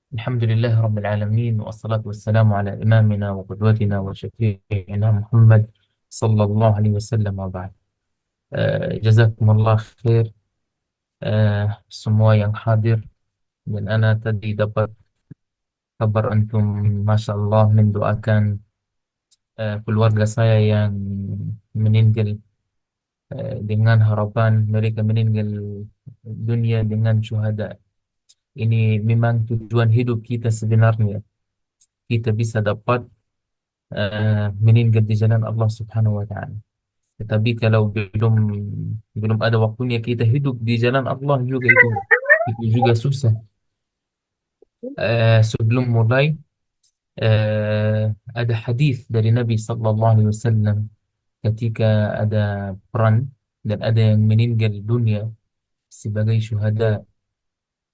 الحمد لله رب العالمين، والصلاة والسلام على إمامنا وقدوتنا وشفيعنا محمد صلى الله عليه وسلم وبعد. جزاكم الله khair, semua yang hadir, dan ana tadi dapat kabar antum Masya Allah mendoakan keluarga saya yang meninggal, dengan harapan mereka meninggal dunia dengan syuhada. Ini memang tujuan hidup kita sebenarnya, kita bisa dapat meninggal di jalan Allah Subhanahu wa taala. Tetapi kalau belum belum ada waktunya kita hidup di jalan Allah juga, itu juga susah. Sebelum mulai, ada hadis dari Nabi Sallallahu Alaihi Wasallam ketika ada perang dan ada yang meninggal dunia sebagai syuhada.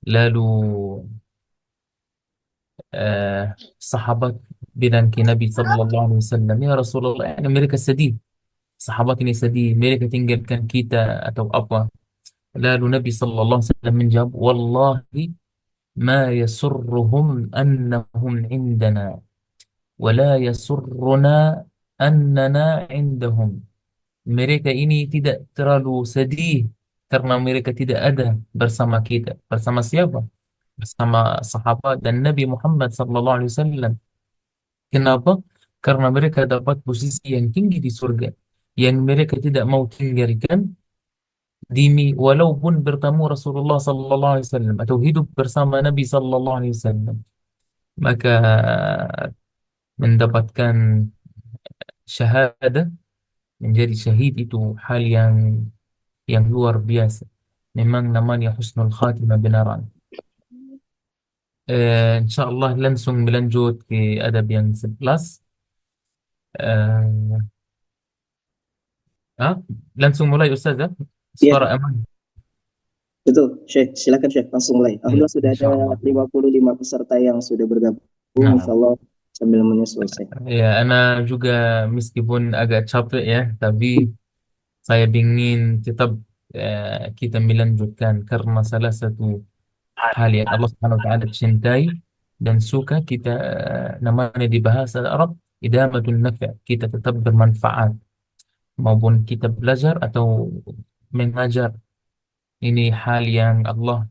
Lalu eh, sahabat bilang ke Nabi Sallallahu Alaihi Wasallam, ya Rasulullah, yani mereka sedih, sahabat ini sedih, mereka tinggalkan kita atau apa. Lalu Nabi Sallallahu Alaihi Wasallam menjawab, Wallahi ma yasurruhum annahum indana, wa la yasurruna annana indahum. Mereka ini tidak terlalu sedih karena mereka tidak ada bersama kita. Bersama siapa? Bersama sahabat dan Nabi Muhammad Sallallahu Alaihi Wasallam. Kenapa? Karena mereka dapat posisi yang tinggi di surga, yang mereka tidak mau tinggalkan demi walaupun bertemu Rasulullah Sallallahu Alaihi Wasallam atau hidup bersama Nabi Sallallahu Alaihi Wasallam. Maka mendapatkan syahadah, menjadi syahid, itu hal yang luar biasa. Memang namanya husnul khatimah benaran. Insya Allah langsung melanjut ke adab yang 11. Eh, ah, Langsung mulai Ustaz ya. Iya, Suara aman. betul. Syekh, silakan Syekh, langsung mulai. Ya, Alhamdulillah sudah ada insya Allah. 55 peserta yang sudah bergabung. Insya Nah, Allah sambil menyusul Syekh. ya, Ana juga meskipun agak capek ya, tapi saya ingin tetap kita melanjutkan karena salah satu hal yang Allah Subhanahu wa taala cintai dan suka kita, namanya di bahasa Arab idamatul nafi', kita tetap bermanfaat maupun kita belajar atau mengajar. Ini hal yang Allah,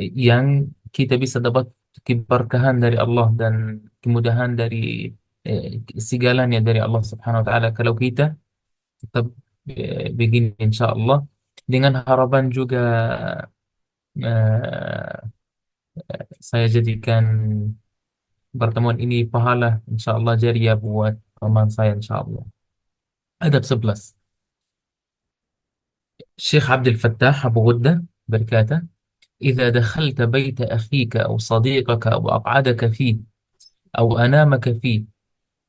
yang kita bisa dapat keberkahan dari Allah dan kemudahan dari segalanya dari Allah Subhanahu wa taala kalau kita tetap begini, insya Allah, dengan harapan juga eh, saya jadikan pertemuan ini pahala insya Allah jariah buat teman saya insya Allah. Adab 11. Syekh Abdul Fattah Abu Ghuddah berkata, إذا دخلت بيت أخيك أو صديقك أو أقعدك فيه أو أنامك فيه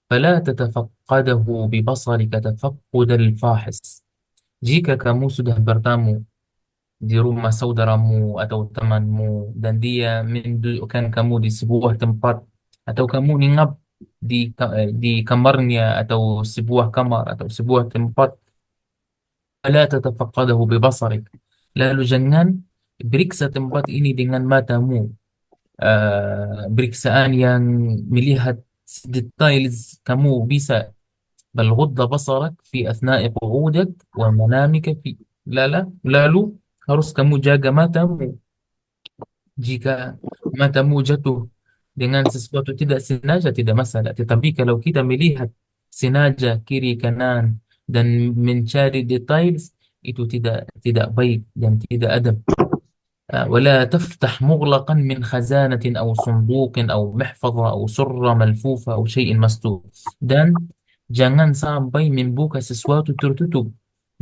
فلا تتفقده ببصرك تفقد الفاحش. Jika kamu sudah bertamu di rumah saudaramu atau temanmu dan dia mendudukkan kamu di sebuah tempat, atau kamu nginap di kamarnya atau sebuah kamar atau sebuah tempat, la tatafaqadahu bibasarik, lalu jangan periksa tempat ini dengan matamu, periksaan yang melihat details kamu bisa. Bal ghudda basarak fi athna'i qu'udak wa manamika fi, lalu harus kamu jaga matamu. Jika matamu jatuh dengan sesuatu tidak sengaja tidak masalah, tetapi kalau kita melihat sengaja kiri kanan dan mencari details, itu tidak baik dan tidak adab. ولا تفتح مغلقا من خزانة أو صندوق أو محفظة أو سرة ملفوفة أو شيء مسدود. Dan jangan sampai membuka sesuatu tertutup,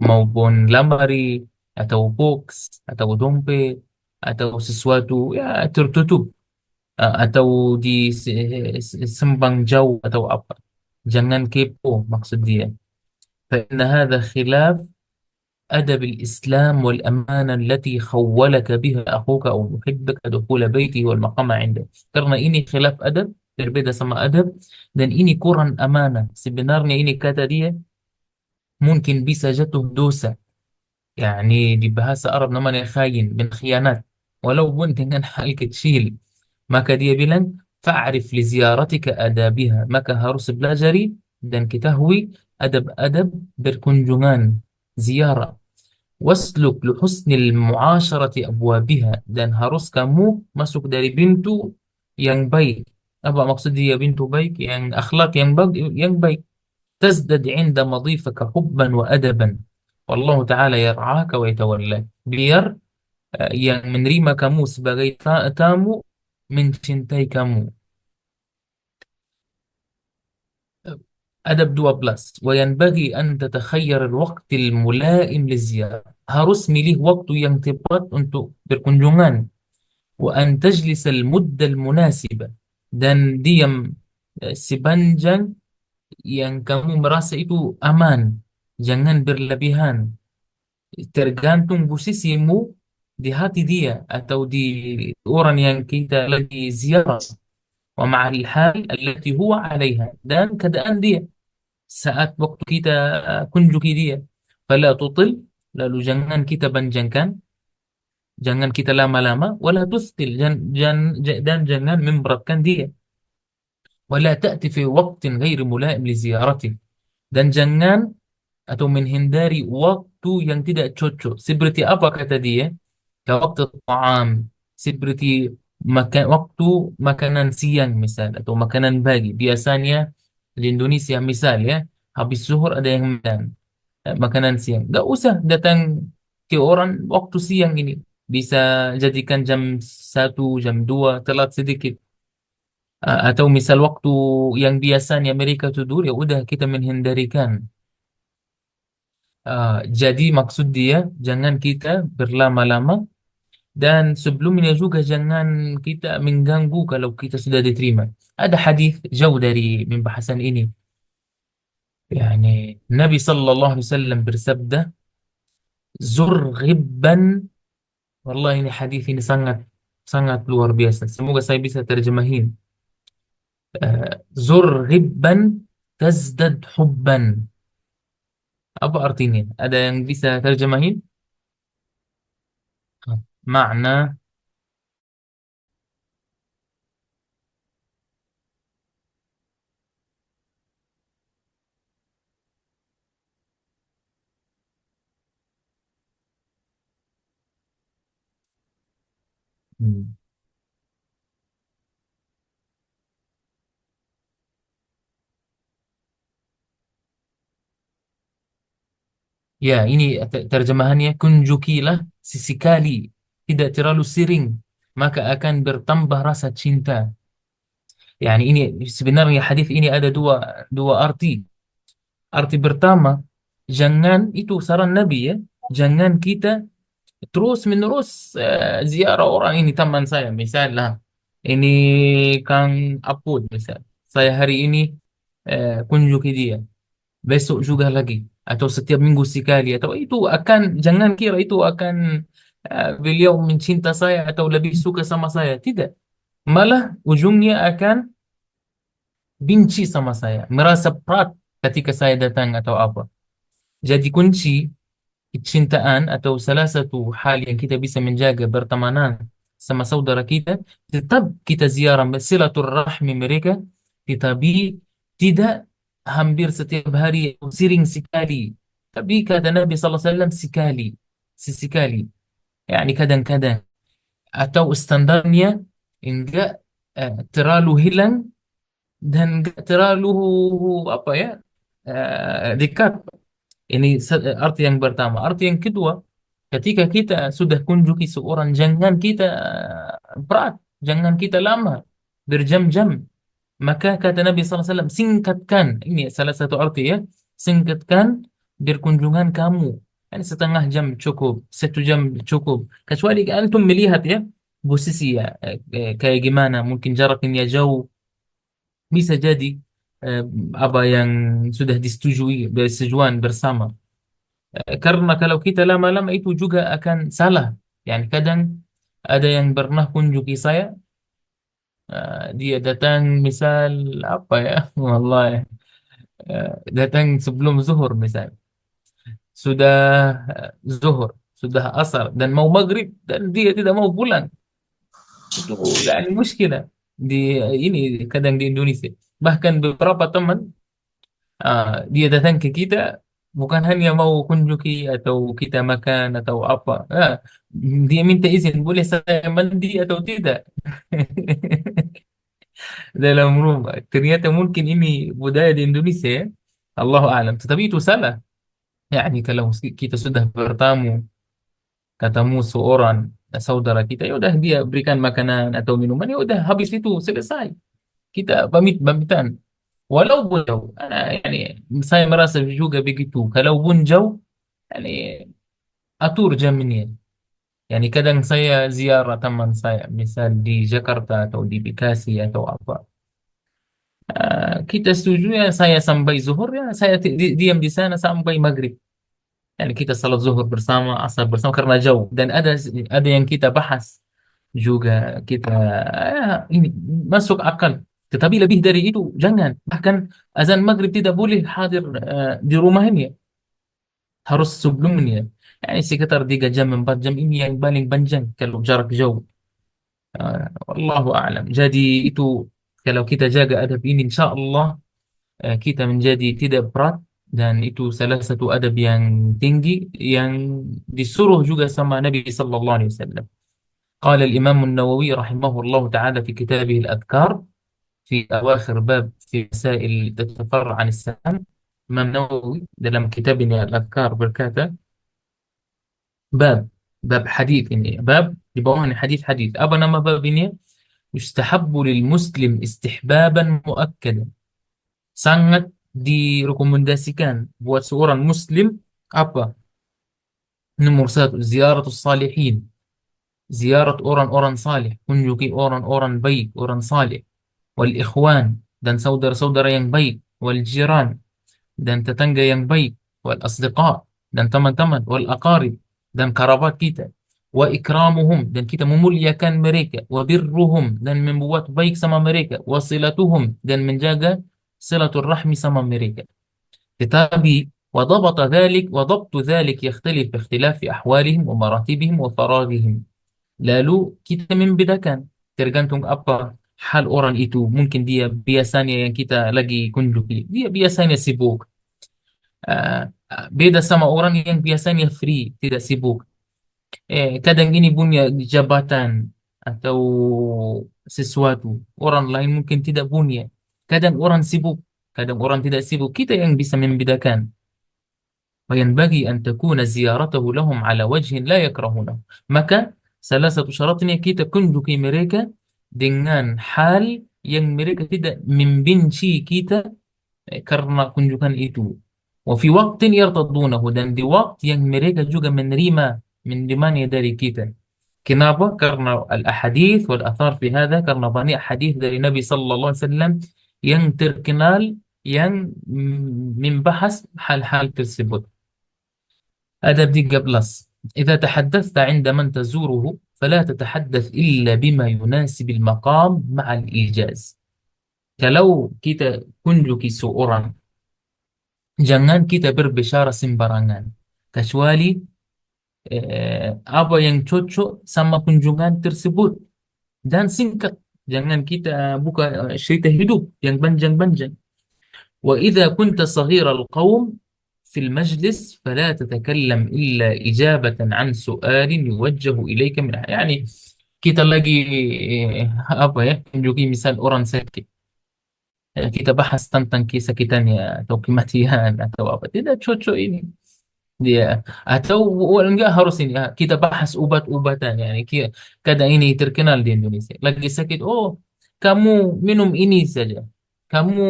maupun lemari atau box atau dompet atau sesuatu ya tertutup, atau sembang jauh atau apa. Jangan kepo, maksud dia. فإن هذا خلاف أدب الإسلام والأمانة التي خولك بها أخوك أو محبك دخول بيته والمقام عنده. Karena ini khilaf adab, berbeda sama adab, dan ini kurang amanah. Sebenarnya ini kata dia mungkin bisa jatuh dosa. Yani di bahasa Arab namanya khayin, bin khianat. Walaupun dengan hal kecil. Maka dia bilang, fa'arif li ziyaratika adabiha. Maka harus belajari dan ketahui adab-adab berkunjungan, ziarah. Wasluk li husnil mu'asharati abwabiha. Dan harus kamu masuk dari pintu yang baik. Apa maksud dia pintu baik? Yang akhlak yang baik. Tazdad inda madifaka hubban wa adaban. Wallahu ta'ala yar'aka wa yatawalla. Biar yang menerima kamu sebagai tamu mencintai kamu. Adab 12. Wa yanbaghi an tatakhayyar al-waqtil mulaim liziarah. Harus milih waktu yang tepat untuk berkunjungan. Wa an tajlis al-mudda al-munasibah. Dan diam sepanjang yang kamu merasa itu aman. Jangan berlebihan. Tergantung posisimu di hati dia atau di orang yang kita lagi ziarah. ومع الحال التي هو عليها dan keadaan dia saat waktu kita kunjungi dia. Fala tutil, lalu jangan kita panjangkan, jangan kita lama-lama. Wala tustil, dan jangan memberatkan dia. Wala ta'ti fi waqtin ghairi mulaim li ziyarati, dan jangan atau menghindari waktu yang tidak cocok. Seperti apa kata dia? Waktu ta'am, seperti waktu makanan siang misal atau makanan pagi. Biasanya di Indonesia misal ya, habis zuhur ada yang makan makanan siang. Gak usah datang ke orang waktu siang ini. Bisa jadikan jam 1, jam 2 telat sedikit. Atau misal waktu yang biasanya mereka tidur, ya udah kita menghindarikan. Jadi maksud dia jangan kita berlama-lama. Dan sebelumnya juga jangan kita mengganggu kalau kita sudah diterima. Ada hadis jauh dari pembahasan ini. Yani Nabi Sallallahu Alaihi Wasallam bersabda, zur ghibban. Wallah ini hadis ini sangat sangat luar biasa. Semoga saya bisa terjemahin. Zur ghibban tazdad hubban. Apa artinya? Ada yang bisa terjemahin? Makna, hmm, ya, ini terjemahannya, kunjukilah sesekali, tidak terlalu sering, maka akan bertambah rasa cinta. Yani ini sebenarnya hadis ini ada dua dua arti. Arti pertama, jangan itu saran Nabi ya, jangan kita terus menerus ziarah orang ini teman saya misalnya. Ini Kang Apud misal. Saya hari ini kunjungi dia, besok juga lagi, atau setiap minggu sekali, atau itu akan, jangan kira itu akan beliau mencinta saya atau lebih suka sama saya, tidak, malah ujungnya akan benci sama saya, merasa berat ketika saya datang atau apa. Jadi kunci kecintaan atau salah satu hal yang kita bisa menjaga pertemanan sama saudara kita, tetap kita ziarah silaturahmi mereka, tetapi tidak hampir setiap hari atau sering sekali. Tapi kata Nabi SAW sekali, sesekali, yani kadang-kadang, atau standarnya enggak terlalu hilang dan enggak terlalu apa ya, dekat. Ini arti yang pertama. Arti yang kedua, ketika kita sudah kunjungi seorang, jangan kita berat, jangan kita lama, berjam-jam. Maka kata Nabi SAW, singkatkan. Ini salah satu arti ya. Singkatkan berkunjungan kamu. Ini setengah jam cukup, 1 jam cukup. Kecuali antum melihat ya, posisi ya, kayak gimana. Mungkin jaraknya jauh. Bisa jadi eh, apa yang sudah disetujui, bersetujuan bersama. Karena kalau kita lama-lama itu juga akan salah. Yani kadang ada yang pernah kunjungi saya, dia datang misal apa ya, wallahi, datang sebelum zuhur misal. Sudah zuhur, sudah asar dan mau maghrib dan dia tidak mau pulang. Itu yani muskilah di ini kadang di Indonesia. Bahkan beberapa teman dia datang ke kita bukan hanya mau kunjuki atau kita makan atau apa. Dia minta izin, boleh saya mandi atau tidak dalam rumah. Ternyata mungkin ini budaya di Indonesia ya. Allahu alam. Tetapi itu salah. Yani kalau kita sudah bertamu, ketemu seorang saudara kita, ya udah dia berikan makanan atau minuman, ya udah habis itu selesai. Kita pamitan. Walaupun jauh, yani saya merasa juga begitu. Kalaupun jauh, yani atur jamnya. Yani kadang saya ziarah teman saya, misal di Jakarta atau di Bekasi atau apa. Kita setuju ya saya sampai zuhur ya saya diam di sana sampai maghrib. Yani kita salat zuhur bersama, asar bersama karena jauh. Dan ada yang kita bahas juga kita ini masuk akal. Tetapi lebih dari itu jangan. Bahkan azan maghrib tidak boleh hadir di rumahnya, harus sebelumnya. Yani sekitar 3 jam 4 jam ini yang paling panjang kalau jarak jauh. Wallahu a'lam. Jadi itu kalau kita jaga adab ini insya Allah kita menjadi tidak berat, dan itu salah satu adab yang tinggi yang disuruh juga sama Nabi sallallahu alaihi wasallam. قال الإمام النووي رحمه الله تعالى في كتابه الأذكار في أواخر باب في مسائل تتفرع عن السلام. Imam Nawawi dalam kitabnya Al-Adhkar berkata, bab bab hadis ini, bab di bawahnya hadis-hadis. Apa nama bab ini? Yustahabbu lil muslim istihbaban muakkadan. Sangat direkomendasikan buat seorang muslim apa? Nomor satu, ziaratus salihin, ziarat orang-orang salih, kunjungi orang-orang baik, orang salih, wal ikhwan, dan saudara-saudara yang baik, wal jiran, dan tetangga yang baik, wal asdiqa, dan teman-teman, wal aqarib, dan kerabat kita, wa ikramuhum, dan kita memuliakan mereka, wa birruhum, dan membuat baik sama mereka, wa silatuhum, dan menjaga silaturrahmi sama mereka. Tetapi وضبط ذلك يختلف باختلاف أحوالهم ومراتبهم وفراغهم. Lalu kita membedakan tergantung apa hal orang itu. Mungkin dia biasanya yang kita lagi kunjungi, dia biasanya sibuk. Beda sama orang yang biasanya free, tidak sibuk. Kadang ini punya jabatan atau sesuatu. Orang lain mungkin tidak punya. Kadang orang sibuk, kadang orang tidak sibuk. Kita yang bisa membedakan. وينبغي أن تكون زيارته لهم على وجه لا يكرهونه. Maka salah satu syaratnya kita kunjungi mereka dengan hal yang mereka tidak membenci kita karena kunjungan itu. وفي وقت يرتضونه, dan di waktu yang mereka juga menerimanya dari kita. Kenapa? Karena al-ahadith wal athar fi hadha, karena banyak hadis dari Nabi sallallahu alaihi wasallam yang terkenal yang membahas hal-hal tersebut. أدب 13. إذا تحدثت عند من تزوره فلا تتحدث إلا بما يناسب المقام مع الإيجاز. Kalau kita kunjungi seorang, jangan kita berbicara sembarangan, kecuali apa yang cocok sama kunjungan tersebut, dan singkat. Jangan kita buka cerita hidup yang panjang-panjang. وإذا كنت صغير القوم في المجلس فلا تتكلم إلا إجابة عن سؤال يوجه إليك من يعني kita lagi apa ya, tunjuki misal orang sakit. Kita bahas tentang kesakitannya atau kematian atau apa, tidak cocok ini dia. Atau enggak harus ini kita bahas obat-obatan, yani kadang ini terkenal di Indonesia lagi sakit, oh kamu minum ini saja, kamu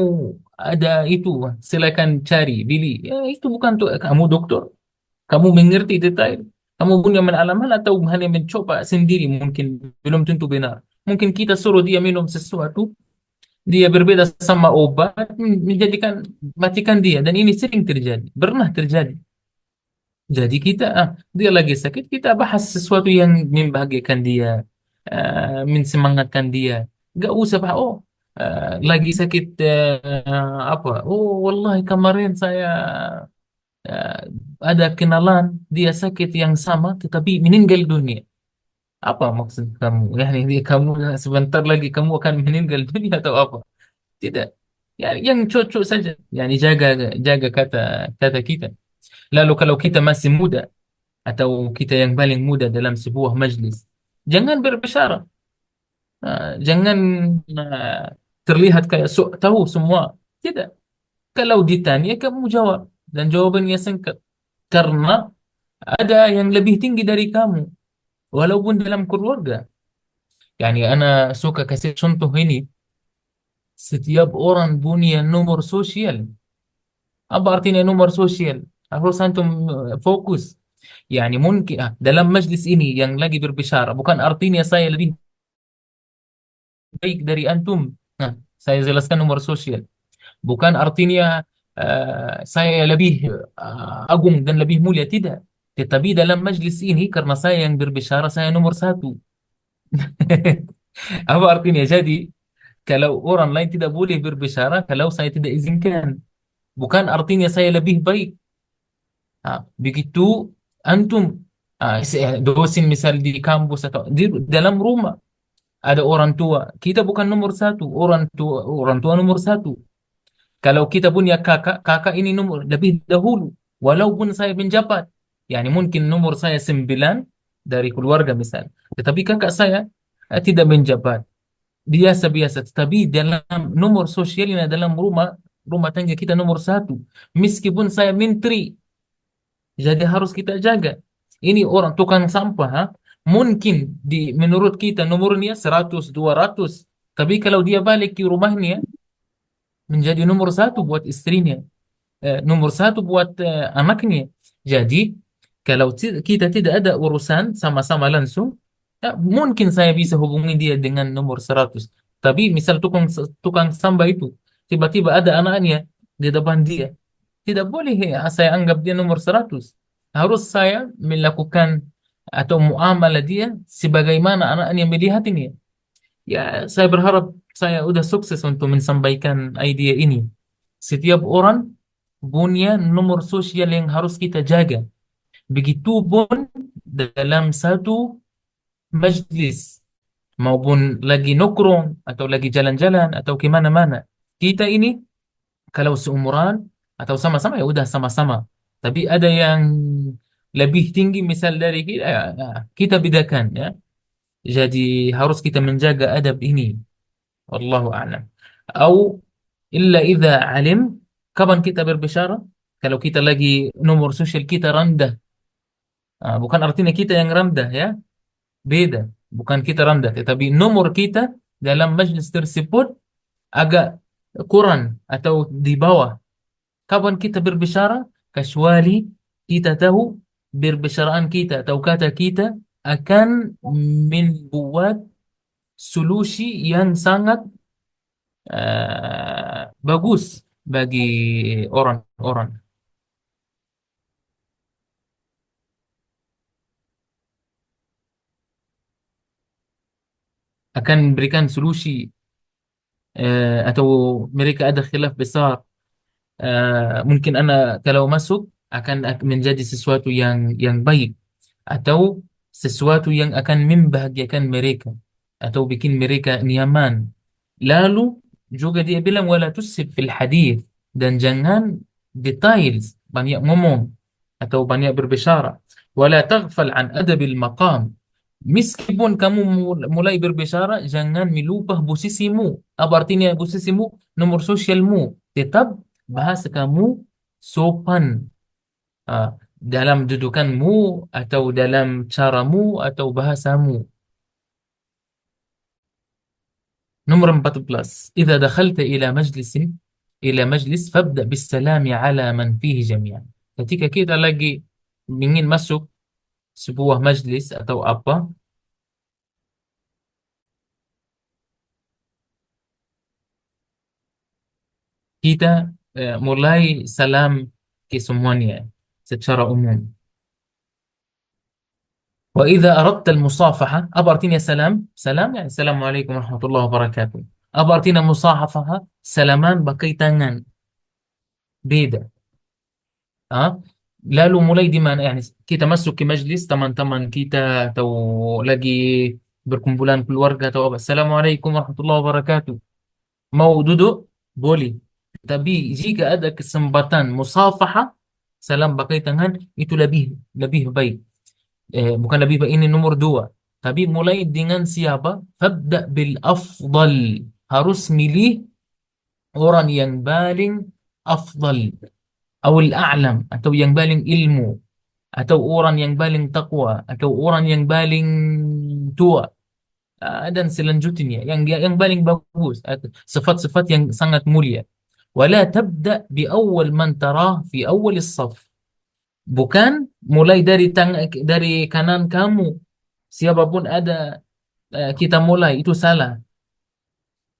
ada itu silakan cari beli, ya itu bukan tuh kamu dokter, kamu mengerti detail, kamu punya mengalami atau hanya mencoba sendiri, mungkin belum tentu benar. Mungkin kita suruh dia minum sesuatu, dia berbeda sama obat, menjadikan matikan dia, dan ini sering terjadi, pernah terjadi. Jadi kita dia lagi sakit, kita bahas sesuatu yang membahagiakan dia, mensemangatkan dia. Gak usah bahas, oh lagi sakit apa? Oh wallahi kemarin saya eh, ada kenalan dia sakit yang sama tetapi meninggal dunia. Apa maksud kamu? Yani kamu sebentar lagi kamu akan meninggal dunia atau apa? Tidak. Ya, yang cocok saja. Yani jaga jaga kata kata kita. Lalu kalau kita masih muda atau kita yang paling muda dalam sebuah majlis, jangan berbicara. Jangan uh, terlihat kayak sok tahu semua. Tidak. Kalau ditanya kamu jawab dan jawabannya singkat. Karena ada yang lebih tinggi dari kamu, walaupun dalam keluarga. Yani ana suka kasih contoh ini. Setiap orang punya nomor sosial. Apa artinya nomor sosial? Harus antum fokus. Yani mungkin dalam majlis ini yang lagi berbicara, bukan artinya saya lebih baik dari antum. Nah, saya jelaskan nomor sosial. Bukan artinya saya lebih agung dan lebih mulia, tidak. Tetapi dalam majlis ini, karena saya yang berbicara, saya nomor satu. Apa artinya? Jadi, kalau orang lain tidak boleh berbicara, kalau saya tidak izinkan. Bukan artinya saya lebih baik. Begitu antum dosen misal di kampus atau di dalam rumah ada orang tua, kita bukan nomor satu, orang tua nomor satu. Kalau kita punya kakak, kakak ini nomor lebih dahulu, walaupun saya penjabat. Yani mungkin nomor saya 9 dari keluarga misal, tetapi kakak saya tidak menjabat, biasa-biasa. Tetapi dalam nomor sosial ini dalam rumah rumah tangga kita nomor satu, meskipun saya menteri. Jadi harus kita jaga. Ini orang tukang sampah, ha? Mungkin menurut kita nomornya 100, 200. Tapi kalau dia balik ke rumahnya menjadi nomor satu buat istrinya, nomor satu buat anaknya. Jadi kalau kita tidak ada urusan sama-sama langsung, ya, mungkin saya bisa hubungi dia dengan nomor 100. Tapi misal tukang sampah itu tiba-tiba ada anaknya di depan dia, tidak boleh ya, saya anggap dia nomor 100. Harus saya melakukan atau muamalah dia sebagaimana anaknya melihat ini. Ya, saya berharap saya udah sukses untuk menyampaikan ide ini. Setiap orang punya nomor sosial yang harus kita jaga. Begitupun dalam satu majlis maupun lagi nongkrong atau lagi jalan-jalan atau kemana-mana. Kita ini kalau seumuran atau sama-sama ya udah sama-sama. Tapi ada yang lebih tinggi misal dari kita, ya, kita bedakan ya. Jadi harus kita menjaga adab ini. Wallahu a'lam. Atau illa idza alim, kapan kita berbicara? Kalau kita lagi nomor sosial kita rendah. Bukan artinya kita yang rendah ya. Beda. Bukan kita rendah, tetapi nomor kita dalam majlis tersebut agak kurang atau di bawah. Kapan kita berbicara? Kecuali kita tahu berbicaraan kita atau kata kita akan membuat solusi yang sangat bagus bagi orang-orang. Akan memberikan solusi atau mereka ada khilaf besar. Mungkin anak kalau masuk akan menjadi sesuatu yang baik atau sesuatu yang akan membahagiakan mereka atau bikin mereka nyaman. Lalu juga dia bilang wala tusib fil hadis, dan jangan details banyak ngomong atau banyak berbicara. Wala taghfal an adabil maqam. Meskipun kamu mulai berbicara, jangan melupa posisimu. Apa artinya posisimu? Nomor sosialmu. Tetap bahasa kamu sopan, dalam dudukanmu atau dalam caramu atau bahasamu. Nomor 14. Idza dakhalta ila majlis fabda bis salami ala man fihi jami'an. Ketika kita lagi ingin masuk sebuah majlis atau apa, kita mulai salam ke semuanya secara umum. وإذا أردت المصافحة أبرتين سلام سلام يعني السلام عليكم ورحمة الله وبركاته. أبرتين مصاحفة سلامان بكيتان بيدا. lalu mulai di mana, yani kita masuk ke majlis teman-teman kita atau lagi berkumpulan keluarga atau apa. Assalamualaikum warahmatullahi wabarakatuh. Mau duduk boleh, tapi jika ada kesempatan musafahah, salam pakai tangan, itu lebih lebih baik. Bukan lebih baik, ini nomor dua. Tapi mulai dengan siapa? Fabda bil afdal. Harus milih orang yang paling afdal, atau a'lam, atau yang paling ilmu, atau orang yang paling takwa, atau orang yang paling tua. Dan selanjutnya yang paling bagus, sifat-sifat yang sangat mulia. Wala tabda bi awal man tarah fi awal saf. Bukan mulai dari dari kanan kamu, siapapun ada, kita mulai, itu salah.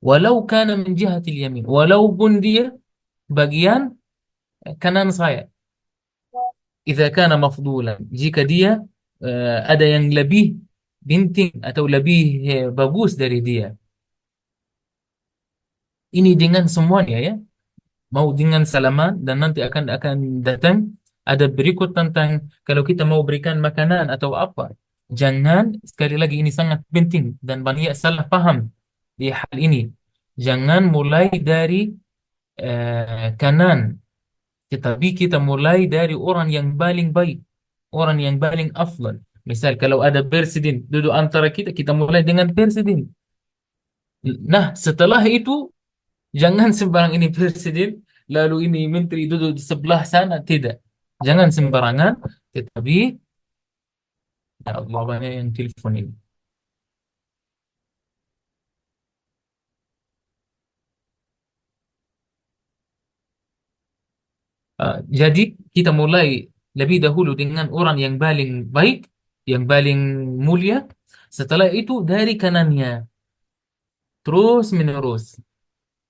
Walau kana min jihatil yamin, walaupun dia bagian kanan saya. Idza kana mafdulan, jika dia ada yang lebih penting atau lebih bagus dari dia. Ini dengan semuanya ya, mau dengan salaman, dan nanti akan datang ada berikut tentang kalau kita mau berikan makanan atau apa. Jangan, sekali lagi ini sangat penting dan banyak salah paham di hal ini. Jangan mulai dari kanan, tetapi kita mulai dari orang yang paling baik, orang yang paling afdal. Misal kalau ada presiden duduk antara kita, kita mulai dengan presiden. Nah, setelah itu jangan sembarang ini presiden, lalu ini menteri duduk di sebelah sana. Tidak. Jangan sembarangan, tetapi ya Allah, banyak yang telepon ini. Jadi kita mulai lebih dahulu dengan orang yang paling baik, yang paling mulia. Setelah itu dari kanannya, terus menerus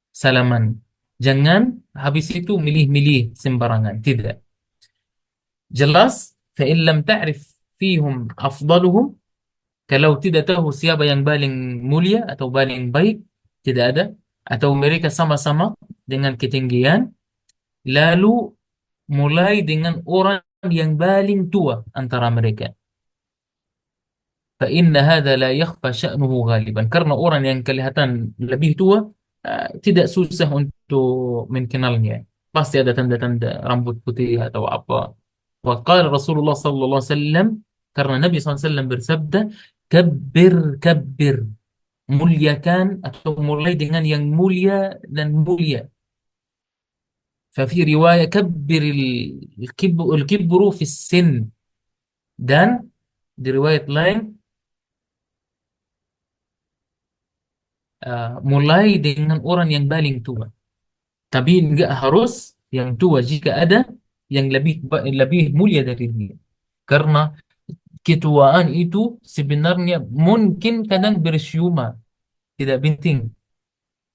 salaman. Jangan habis itu milih-milih sembarangan. Tidak. Jelas, فإن لم تعرف فيهم أفضلهم, kalau tidak tahu siapa yang paling mulia atau paling baik, tidak ada, atau mereka sama-sama dengan ketinggian, lalu mulai dengan orang yang paling tua antara mereka. فإن هذا لا يخفى شأنه غالبا, karena orang yang kelihatan lebih tua tidak susah untuk mengenalnya. Pasti ada tanda-tanda rambut putih atau apa. وقال Rasulullah sallallahu alaihi wasallam, karena Nabi SAW bersabda, kabbir kabbir, muliakan atau mulai dengan yang mulia dan mulia. ففي رواية كبر الكبر في السن, dan di riwayat lain mulai dengan orang yang paling tua. Tapi enggak harus yang tua jika ada yang lebih mulia dari dia. Karena ketuaan itu sebenarnya mungkin kadang bersiuma, tidak penting.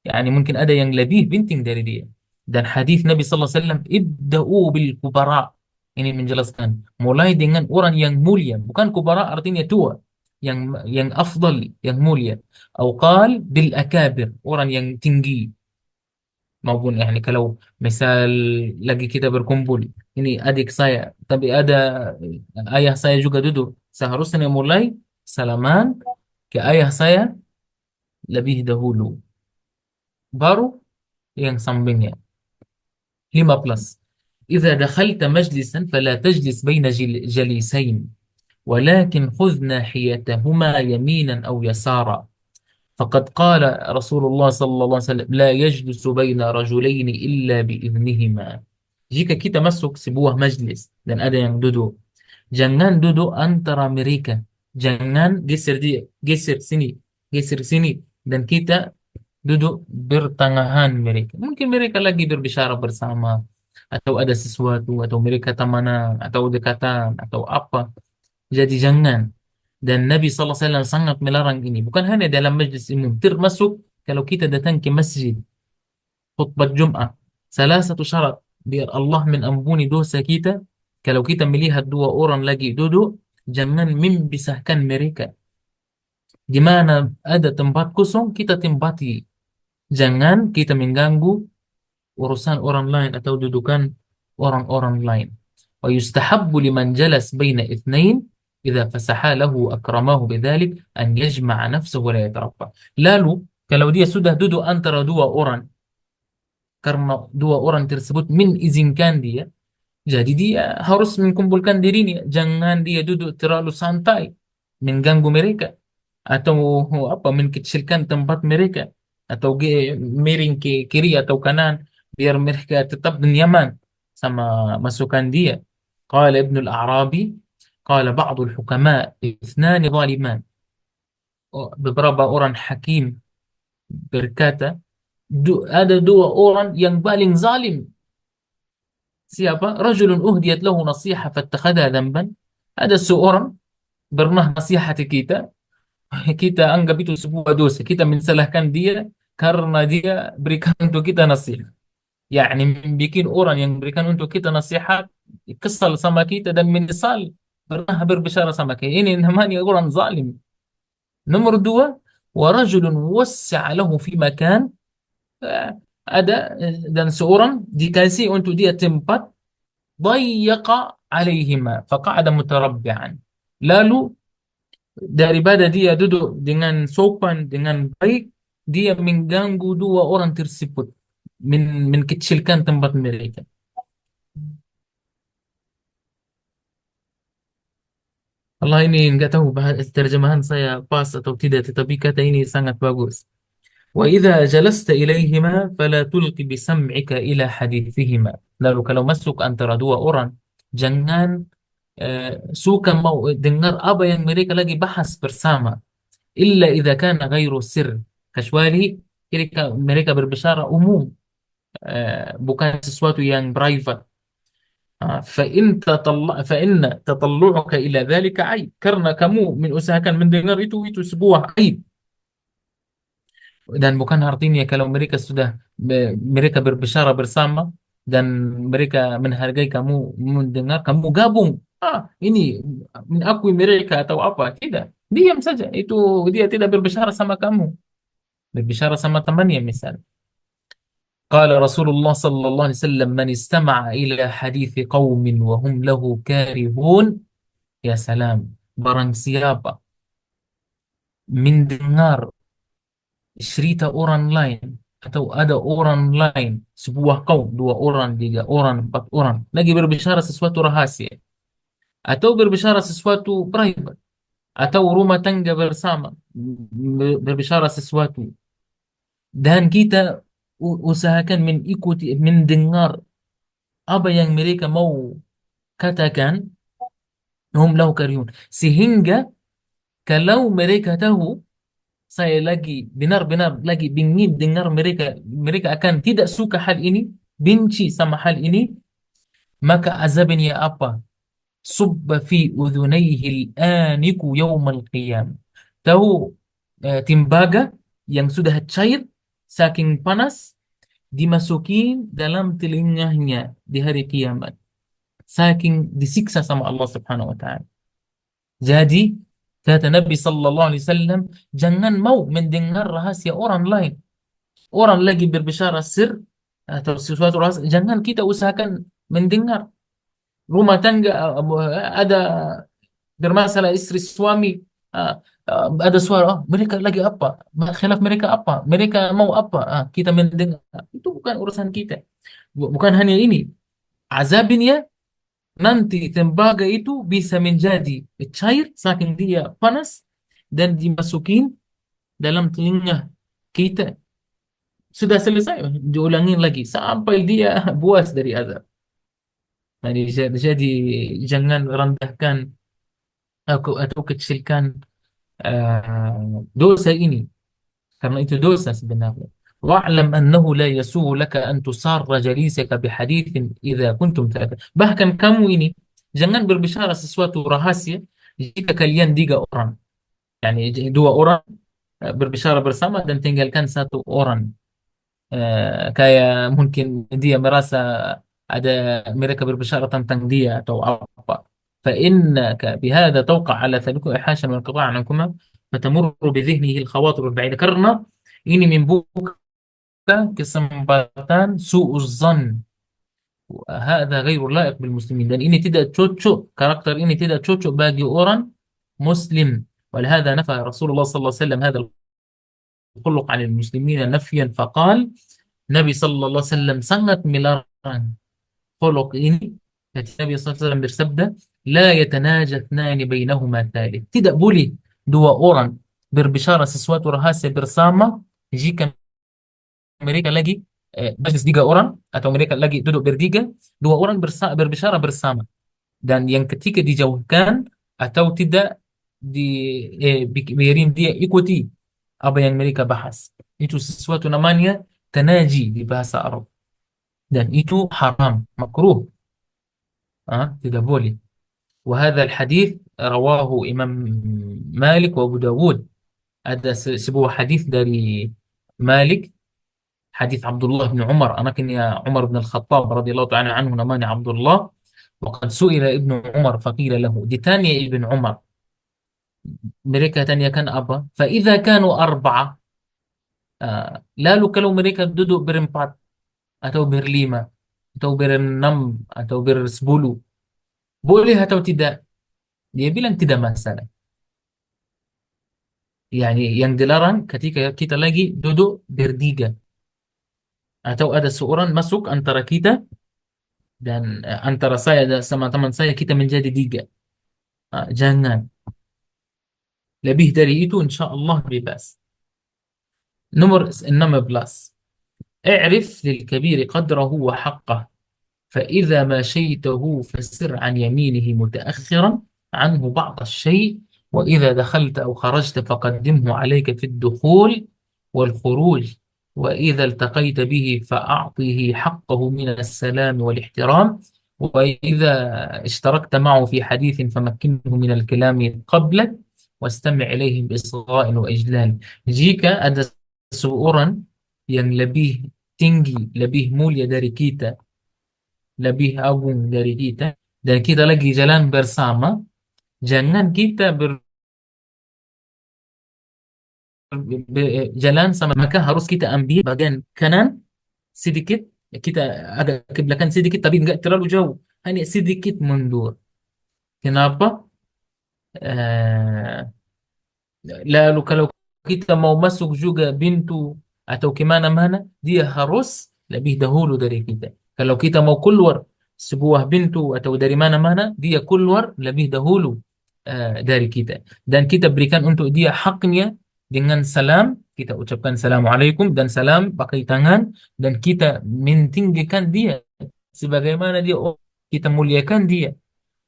Yani mungkin ada yang lebih penting dari dia. Dan hadis Nabi sallallahu alaihi wasallam, ibda'u bil kubara. Ini menjelaskan mulai dengan orang yang mulia, bukan kubara artinya tua, yang afdal, yang mulia. Atau qal bil akabir, orang yang tinggi. Maupun yani kalau misal lagi kita berkumpul, ini adik saya, tapi ada ayah saya juga duduk, seharusnya mulai salaman ke ayah saya lebih dahulu, baru yang sampingnya. 5 plus. إذا دخلت مجلسا فلا تجلس بين جليسين ولكن خذ ناحيتهما يمينا أو يسارا. فقد قال رسول الله صلى الله عليه وسلم لا يجلس بين رجلين إلا بإذنهما. Jika kita masuk sebuah majlis dan ada yang duduk, jangan duduk antara mereka. Jangan geser dia, geser sini, dan kita duduk bertangahan mereka. Mungkin mereka lagi berbicara bersama, atau ada sesuatu, atau mereka temanan, atau dekatan, atau apa. Jadi jangan. Dan Nabi SAW sangat melarang ini. Bukan hanya dalam majlis umum, termasuk kalau kita datang ke masjid, khutbah Jum'ah. Salah satu syarat biar Allah mengampuni dosa kita, kalau kita melihat dua orang lagi duduk, jangan memisahkan mereka. Di mana ada tempat kosong, kita tempati. Jangan kita mengganggu urusan orang lain atau dudukan orang-orang lain. ويستحب لمن جلس بين اثنين إذا فسحا له أكرماه بذلك أن يجمع نفسه ولا يترفع. Lalu kalau dia sudah duduk antara dua orang, karena dua orang tersebut mengizinkan dia, jadi dia harus mengumpulkan dirinya. Jangan dia duduk terlalu santai, mengganggu mereka, atau apa, mengkecilkan tempat mereka, atau miring ke kiri atau kanan, biar mereka tetap nyaman sama masukan dia. Qala Ibnu al-Arabi, qala ba'dul hukama ithnani zaliman. Beberapa orang hakim berkata, ada dua orang yang paling zalim. Siapa? Rajulun uhdiyat lahu nasiha fattakhadha dhanban. Ada seorang pernah nasihati kita, kita anggap itu sebuah dosa. Kita mensalahkan dia karena dia berikan untuk kita nasihat. Yani bikin orang yang berikan untuk kita nasihat kesal sama kita dan menyesal pernah berbicara sama kita. Ini namanya orang zalim. Nomor dua, wa rajulun wassi'a lahu fi makan. Eh, ada dan seorang dikasih untuk dia tempat, ضيق عليهما فقعد متربعا. Lalu daripada dia duduk dengan sopan, dengan baik, dia mengganggu dua orang tersebut, menkecilkan tempat mereka. Allah, ini nggak tahu terjemahan saya pas atau tidak, tetapi kata ini sangat bagus. وإذا جلست إليهما فلا تلق بسمعك إلى حديثهما. Lalu kalau masuk antara dua orang, jangan suka mau dengar apa yang mereka lagi bahas bersama. Illa idza kana ghairu sir. Kecuali mereka berbicara umum, bukan sesuatu yang private. فإن تطلعك إلى ذلك عيب. Karena kamu mengusahakan mendengar itu sebuah aib. Dan bukan artinya kalau mereka sudah mereka berbicara bersama dan mereka menghargai kamu mendengar, kamu gabung, ini mengakui mereka atau apa, tidak, diam saja. Itu dia tidak berbicara sama kamu, berbicara sama temannya misal. Qala Rasulullah sallallahu alaihi wasallam, man istama'a ila hadithi qaumin wa hum lahu karihun, ya salam, barang siapa mendengar cerita orang lain, atau ada orang lain, sebuah kaum, dua orang, tiga orang, empat orang, lagi berbicara sesuatu rahasia, atau berbicara sesuatu private, atau rumah tangga bersama, berbicara sesuatu, dan kita usahakan mengikuti, mendengar apa yang mereka mau katakan, hum lahu karihun, sehingga kalau mereka tahu saya lagi benar-benar lagi ingin dengar mereka, mereka akan tidak suka hal ini, benci sama hal ini, maka azabnya apa? Subba fi udhunayhi al-aniku yawmal qiyam. Tahu tembaga yang sudah cair saking panas dimasukin dalam telinganya di hari kiamat, saking disiksa sama Allah Subhanahu wa taala. Jadi kata Nabi sallallahu alaihi wasallam, jangan mau mendengar rahasia orang lain. Orang lagi berbicara sir atau sesuatu rahasia, jangan kita usahakan mendengar. Rumah tangga ada bermasalah istri suami, ada suara, mereka lagi apa? Khilaf mereka apa? Mereka mau apa? Kita mendengar. Itu bukan urusan kita. Bukan hanya ini. Azabnya nanti tembaga itu bisa menjadi cair saking dia panas dan dimasukin dalam telinga kita. Sudah selesai, diulangin lagi sampai dia puas dari azab. Nah, jadi jangan rendahkan atau kecilkan dosa ini, karena itu dosa sebenarnya. Wa'lam annahu la yasuhu laka an tusarra jalisaka bihadithin idza kuntum ta'lamun. Bahkan kamu ini jangan berbicara sesuatu rahasia jika kalian tiga orang, yani dua orang berbicara bersama dan tinggalkan satu orang. Kayak mungkin dia merasa ada mereka berbicara tentang dia atau apa. فإنك بهذا توقع على ذلك إحاشا والانقطاع عنكما فتمر بذهنه الخواطر البعيدة. Karena ini membuka kesempatan su'uzan, Hadza ghairu laiq bil muslimin, dan ini tidak cocok, karakter ini tidak cocok bagi orang muslim. ولهذا نفى رسول الله صلى الله عليه وسلم هذا الخلق عن المسلمين نفيا فقال, Nabi sallallahu alaihi wasallam sangat melarang khuluq ini. Nabi sallallahu alaihi wasallam bersabda, la yatanaja ithnani bainahuma thalith, tidak boleh dua orang berbicara sesuatu rahasia bersama jika mereka lagi majlis tiga orang, atau mereka lagi duduk bertiga, dua orang berbicara bersama, dan yang ketiga dijauhkan atau tidak biarin dia ikuti apa yang mereka bahas. Itu sesuatu namanya tanaji di bahasa Arab, dan itu haram, makruh, tidak boleh. وهذا الحديث رواه إمام مالك وأبو داود. ada sebuah hadis dari Malik, hadis Abdullah bin Umar, anaknya Umar bin Al-Khattab radhiyallahu ta'ala anhu, namanya Abdullah. وقد سئل ابن عمر فقيل له, ditanya Ibn Umar, mereka tanyakan apa? فإذا كانوا أربعة, lalu kalau mereka duduk berempat atau berlima atau berenam atau bersepuluh, boleh atau tidak? Dia bilang tidak masalah. Yani yang dilarang ketika kita lagi duduk bertiga atau ada seorang masuk antara kita dan antara saya dan sama teman saya, kita menjadi tiga. Jangan. Lebih dari itu insya Allah bebas. Nomor 16. اعرف للكبير قدره وحقه فإذا ما شيته فسر عن يمينه متأخرا عنه بعض الشيء وإذا دخلت أو خرجت فقدمه عليك في الدخول والخروج وإذا التقيت به فأعطه حقه من السلام والاحترام وإذا اشتركت معه في حديث فمكنه من الكلام قبلك واستمع إليه بإصغاء وإجلال. Jika ada seorang yang lebih tinggi, lebih mulia dari kita, lebih agung dari kita, dan kita lagi jalan bersama, jangan kita berjalan sama, maka harus kita ambil bagian kanan sedikit, kita agak ke belakang sedikit, tapi nggak terlalu jauh, hanya sedikit mundur. Kenapa? Eh, Lalu kalau kita mau masuk juga pintu atau kemana-mana, dia harus lebih dahulu dari kita. Kalau kita mau keluar sebuah pintu atau dari mana-mana, dia keluar lebih dahulu dari kita. Dan kita berikan untuk dia haknya dengan salam. Kita ucapkan Assalamualaikum dan salam pakai tangan. Dan kita mentinggikan dia sebagaimana dia, kita muliakan dia.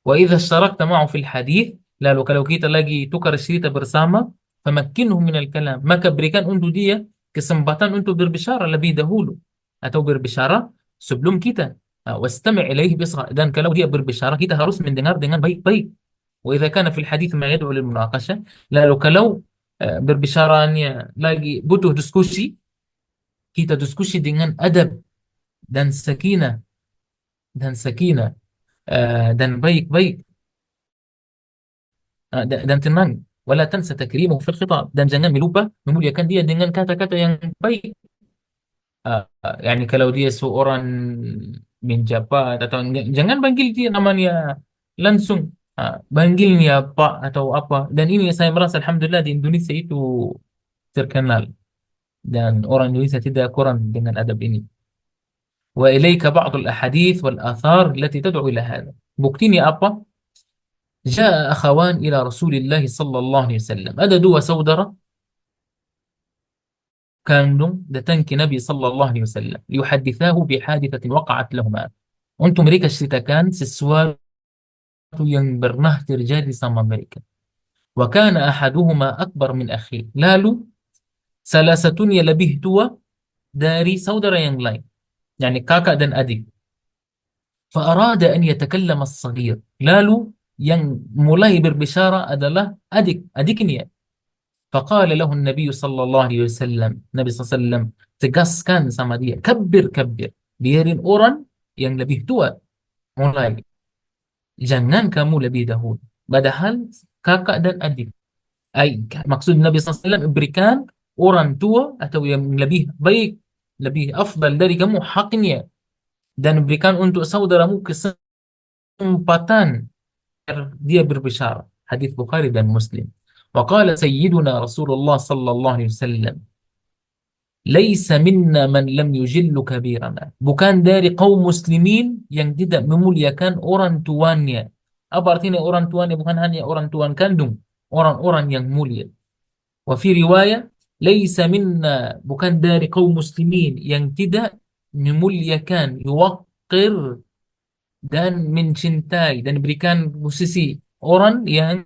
Wa idza ishtarakta ma'ahu fil hadith, lalu kalau kita lagi tukar cerita bersama, famakkinhu minal kalam, maka berikan untuk dia kesempatan untuk berbicara lebih dahulu atau berbicara sebelum kita. Wastami' ilaihi bisra, dan kalau dia berbicara kita harus mendengar dengan baik-baik. Wa idza kana fil hadith ma yad'u lil munaqashah, lalu kalau berbicaranya lagi butuh diskusi, kita diskusi dengan adab dan sakinah dan baik-baik, dan tenang. Wala tansa takrimahu fil khitab, dan jangan melupa memuliakan dia dengan kata-kata yang baik. Yani kalau dia seorang menjabat atau jangan panggil dia namanya langsung, panggilnya Pak atau apa. Dan ini saya merasa alhamdulillah di Indonesia itu terkenal, dan orang Indonesia tidak kurang dengan adab ini. Wa ilaika ba'dul ahadith wal athar allati tad'u ila hadha. Buktinya apa? جاء أخوان إلى رسول الله صلى الله عليه وسلم. Ada dua saudara kandung datang ke Nabi sallallahu alaihi wasallam. Liyuhaddithahu bihadithatin waqa'at lahuma. Untuk mereka ceritakan sesuatu yang pernah terjadi sama mereka. Wa kana ahaduhuma akbar min akhi. Lalu salah satunya lebih tua dari saudara yang lain. Yani kakak dan adik. فأراد أن يتكلم الصغير. Lalu yang mulai berbicara adalah adiknya. فقال له النبي صلى الله عليه وسلم, Nabi SAW tegaskan sama dia, kabbir kabbir, biarin orang yang lebih tua mulai, jangan kamu lebih dahulu, padahal kakak dan adik. Maksud Nabi SAW berikan orang tua atau yang lebih baik, lebih afdal dari kamu haknya, dan berikan untuk saudaramu kesempatan dia berbicara. Hadis Bukhari dan Muslim. Wa qala sayyiduna Rasulullah sallallahu alaihi wasallam, "Laisa minna man lam yujillu kabirana." Bukan dari kaum muslimin yang tidak memuliakan orang tuannya. Apa artinya orang tuannya? Bukan hanya orang tuan kandung, orang-orang yang mulia. Wa fi riwayah, "Laisa minna", bukan dari kaum muslimin yang tidak memuliakan, yuwaqqir, dan mencintai dan berikan posisi orang yang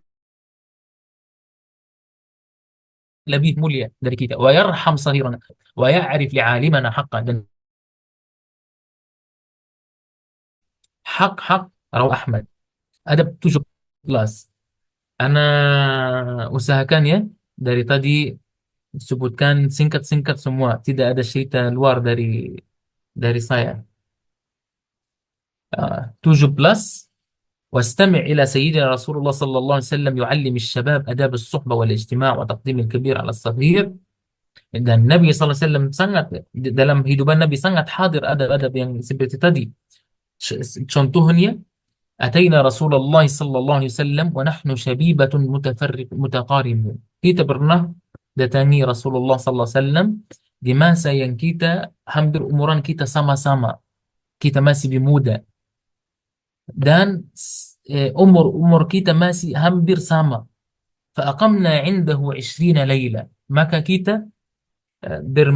lebih mulia dari kita. Wa yarham sahirana wa ya'rif li'alimana haqqan, dan hak-hak rawi Ahmad. Adab 17. Ana usahakan ya dari tadi sebutkan singkat-singkat semua, tidak ada cerita luar dari saya. 17. واستمع إلى سيدنا رسول الله صلى الله عليه وسلم يعلم الشباب آداب الصحبة والاجتماع وتقديم الكبير على الصغير. Dan Nabi SAW sangat, dalam hidupan Nabi sangat hadir adab-adab yang seperti tadi. Contohnya, "Ataina Rasulullah sallallahu alaihi wasallam wa nahnu syabibatun mutaqaribun." Kita pernah datangi Rasulullah sallallahu alaihi wasallam di masa yang kita hampir umuran kita sama-sama. Kita masih muda dan umur kita masih hampir sama. Faqamna 'indahu 20 laila. Maka kita bermabit,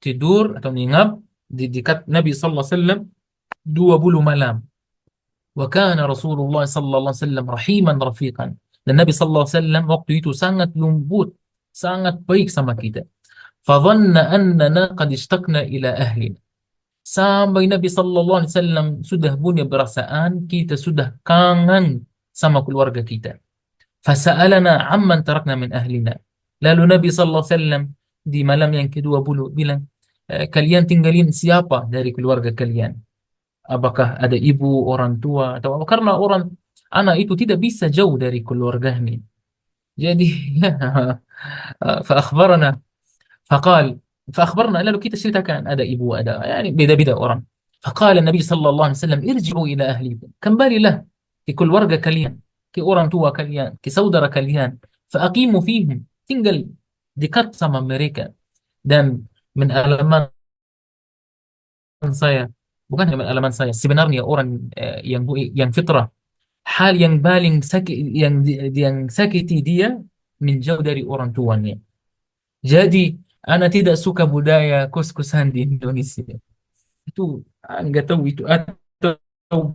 tidur atau menginap di dekat Nabi sallallahu alaihi wasallam 20 malam. Wa kana Rasulullah sallallahu alaihi wasallam rahiman rafiqan. Dan Nabi sallallahu alaihi wasallam waktu itu sangat lembut, sangat baik sama kita. Fadhanna annana qad ishtaqna ila ahlina. Sampai Nabi sallallahu alaihi wasallam sudah punya perasaan kita sudah kangen sama keluarga kita. Fasa'alana amman tarakna min ahlina. Lalu Nabi sallallahu alaihi wasallam di malam yang ke-20 bilang, "Kalian tinggalin siapa dari keluarga kalian? Apakah ada ibu, orang tua, atau apa?" Karena orang anak itu tidak bisa jauh dari keluarganya. Jadi فأخبرنا فقال فأخبرنا, lalu kita ceritakan ada ibu, ada yani beda-beda orang. فقال النبي صلى الله عليه وسلم ارجعوا إلى أهلكم, kembalilah ke keluarga kalian, ke orang tua kalian, ke saudara kalian. فأقيموا فيهم, tinggal dekat sama mereka. Dan menalaman saya, bukan hanya menalaman saya, sebenarnya orang yang fitrah, hal yang paling sakit yang sakiti dia menjauh dari orang tuanya. Jadi, ana tidak suka budaya kos-kosan di Indonesia. Itu nggak tahu itu atau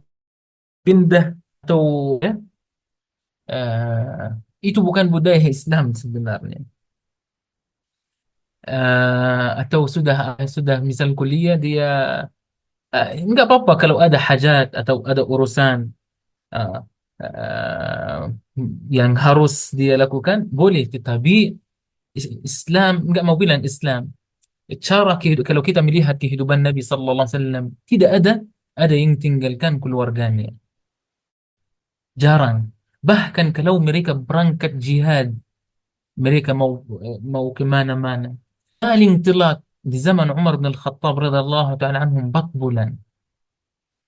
pindah atau ya, eh, itu bukan budaya Islam sebenarnya. Atau sudah misal kuliah dia, nggak apa-apa kalau ada hajat atau ada urusan eh, eh, yang harus dia lakukan, boleh. Tetapi Islam, nggak mau bilang Islam, kalau kita melihat kehidupan Nabi Sallallahu Alaihi Wasallam, tidak ada yang tinggalkan keluarganya, jarang. Bahkan kalau mereka berangkat jihad, mereka mau kemana-mana, paling telat di zaman Umar bin Al-Khattab radhiyallahu taala anhum 4 bulan.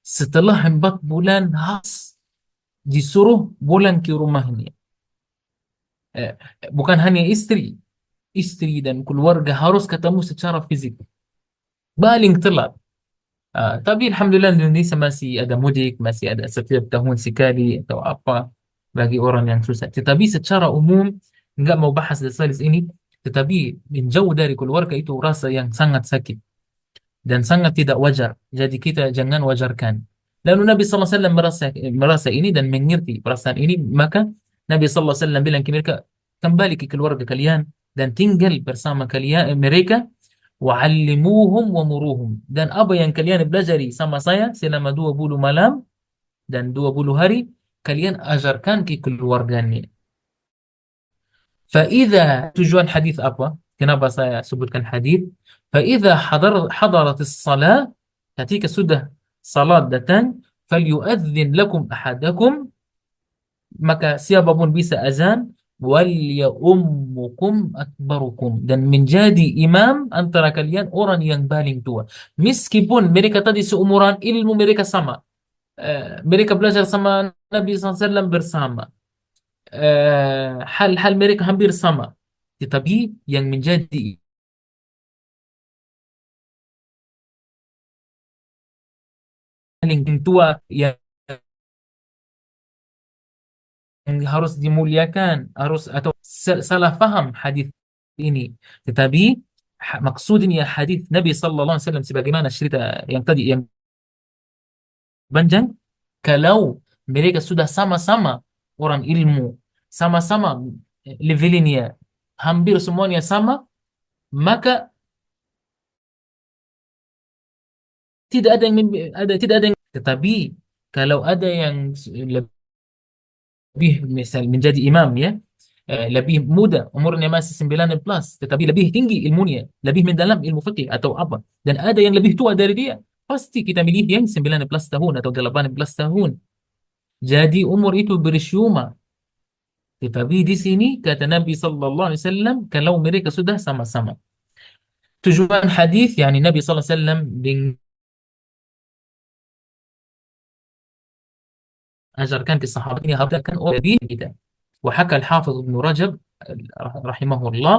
Setelah 4 bulan harus disuruh pulang ke rumahnya. Eh, Bukan hanya istri dan keluarga harus ketemu secara fisik. Paling telat. Tapi Alhamdulillah di Indonesia masih ada mudik, masih ada setiap tahun sekali atau apa bagi orang yang susah. Tetapi secara umum, nggak mau bahas dasar ini, tetapi menjauh dari keluarga itu rasa yang sangat sakit dan sangat tidak wajar. Jadi kita jangan wajarkan. Lalu Nabi Sallallahu Alaihi Wasallam merasa ini dan mengerti perasaan ini, maka Nabi Sallallahu Alaihi Wasallam bilang ke mereka, kembali ke keluarga kalian dan tinggal bersama kalian mereka. Wa'allimuhum wa muruhum, dan apa yang kalian pelajari sama saya selama 20 malam dan 20 hari, kalian ajarkan ke keluarganya. Fa'idha, tujuan hadis apa? Kenapa saya sebutkan hadis? Fa'idha hadaratis salat, ketika sudah salat datang, falyu'adzin lakum ahadakum, maka siapapun bisa azan, Wal ummukum akbarukum, dan menjadi imam antara kalian orang yang paling tua. Meskipun mereka tadi seumuran, ilmu mereka sama. Mereka belajar sama Nabi SAW bersama. Hal-hal mereka hampir sama. Tetapi yang menjadi paling tua, yang harus dimuliakan, harus atau salah faham hadis ini. Tetapi maksudnya hadis Nabi sallallahu alaihi wasallam sebagaimana cerita yang tadi yang panjang, kalau mereka sudah sama-sama orang ilmu, sama-sama levelnya, hampir semuanya sama, maka tidak ada yang, tetapi kalau ada yang lebih misal menjadi imam ya, lebih muda umurnya masih 9 plus tetapi lebih tinggi ilmunya, lebih mendalam ilmu fikih atau apa, dan ada yang lebih tua dari dia, pasti kita milih yang 9 plus tahun atau 18 tahun. Jadi umur itu bersyuma, tetapi di sini kata Nabi sallallahu alaihi wasallam kalau mereka sudah sama-sama. Tujuan hadis yani Nabi sallallahu alaihi wasallam mengajarkan ke sahabat ini harus kan orang lebih kita. وحكى الحافظ ابن رجب رحمه الله,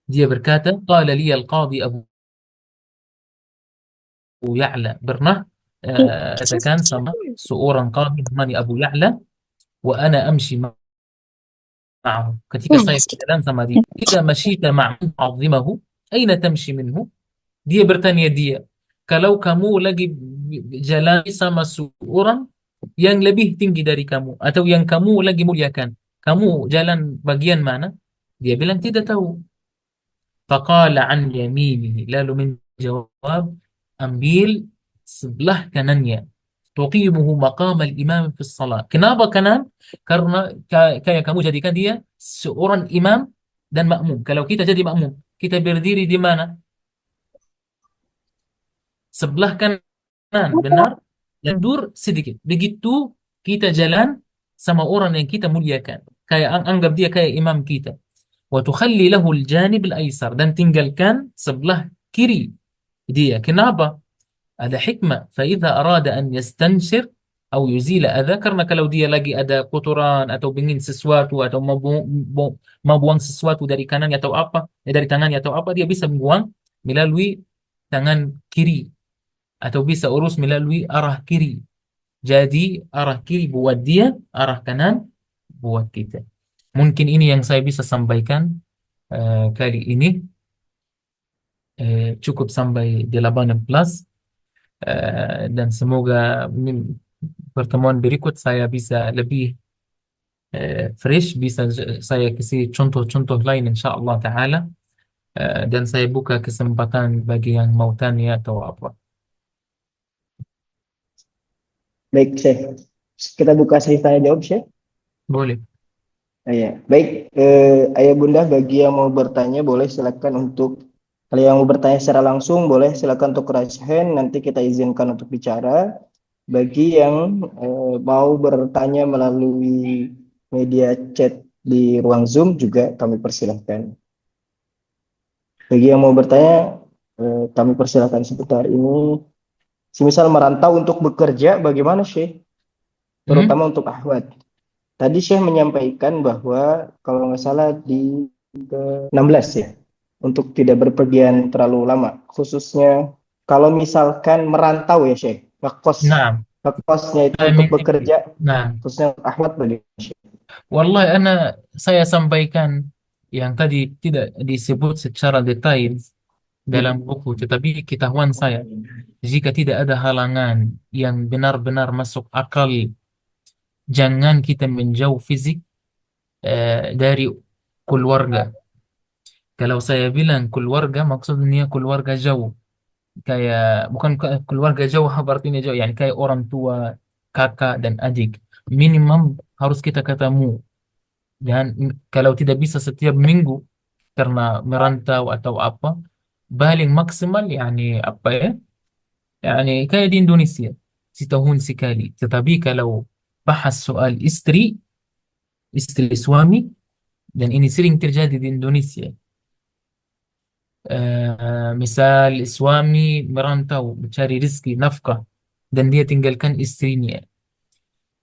dia berkata, qala li al-qadi Abu Ya'la, pernah katakan sama seorang qadi namanya Abu Ya'la, wa ana amshi ma'ahu, ketika saya berjalan sama dia, idza masyita ma'ahu azimahu aina tamshi minhu, dia bertanya dia, kalau kamu lagi jalan sama seorang yang lebih tinggi dari kamu atau yang kamu lagi muliakan, kamu jalan bagian mana? Dia bilang tidak tahu. Faqala an yaminihi, lalu menjawab, ambil sebelah kanannya. Tuqimuhu maqam al-imam fi salat. Kenapa kanan? Karena kayak kamu jadikan dia seorang imam dan makmum. Kalau kita jadi makmum, kita berdiri di mana? Sebelah kanan, benar? Mundur sedikit. Begitu kita jalan sama orang yang kita muliakan. Kayak anggap dia kayak imam kita. Wa tukhalli lahu al-janib al-aysar, dan tinggalkan sebelah kiri dia. Kenapa? Ada hikmah. Faidha arada an yastanshir atau yuzila adha, karena kalau dia lagi ada kotoran atau ingin sesuatu atau mau buang sesuatu dari kanannya atau apa, dari tangannya atau apa, dia bisa buang melalui tangan kiri atau bisa urus melalui arah kiri. Jadi arah kiri buat dia, arah kanan buat kita. Mungkin ini yang saya bisa sampaikan kali ini. Cukup sampai 18 dan semoga pertemuan berikut saya bisa lebih fresh, bisa saya kasih contoh-contoh lain insya Allah Ta'ala. Dan saya buka kesempatan bagi yang mau tanya atau apa. Baik, Syekh. Kita buka sesi tanya jawab, Syekh. Boleh. Ya. Baik, Ayah Bunda, bagi yang mau bertanya boleh silakan untuk, kalau yang mau bertanya secara langsung boleh silakan untuk raise hand, nanti kita izinkan untuk bicara. Bagi yang mau bertanya melalui media chat di ruang Zoom juga kami persilahkan. Bagi yang mau bertanya, kami persilahkan seputar ini. Semisal merantau untuk bekerja, bagaimana Syekh? Terutama untuk Ahwat. Tadi Syekh menyampaikan bahwa kalau nggak salah di 16 ya, untuk tidak berpergian terlalu lama. Khususnya kalau misalkan merantau ya Syekh, Nah, ngekosnya itu saya untuk minta. bekerja, Nah, khususnya untuk Ahwat bagaimana Syekh? wallahi saya sampaikan yang tadi tidak disebut secara detail dalam buku, tetapi ketahuan saya, jika tidak ada halangan yang benar-benar masuk akal, jangan kita menjauh fisik dari keluarga. Kalau saya bilang keluarga, maksudnya keluarga jauh. Kayak bukan keluarga jauh artinya jauh, yani kayak orang tua, kakak dan adik. Minimum harus kita ketemu. Dan kalau tidak bisa setiap minggu karena merantau atau apa, paling maksimal yani apa ya? Yani kayak di Indonesia, setahun sekali. Tetapi kalau bahas soal istri, istri suami, dan ini sering terjadi di Indonesia. Misal suami merantau mencari rezeki nafkah dan dia tinggalkan istrinya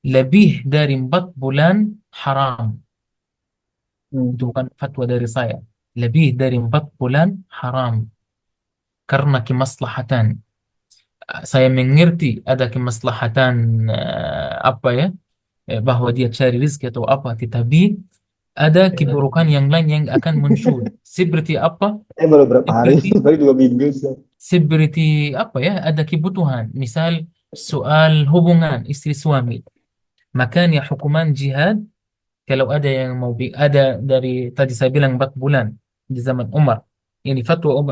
lebih dari 4 bulan, haram. Hmm. Itu bukan fatwa dari saya. Lebih dari 4 bulan haram karena kemaslahatan. Saya mengerti ada kemaslahatan, apa ya, bahwa dia cari rezeki atau apa, tetapi ada Ya. keburukan yang lain yang akan muncul. Seperti apa? Baru berapa hari? Seperti Baru 2 minggu. seperti apa ya? Ada kebutuhan. Misal soal hubungan istri suami. Makanya hukuman jihad, kalau ada yang mau ada dari tadi saya bilang 4 bulan di zaman Umar. Ini fatwa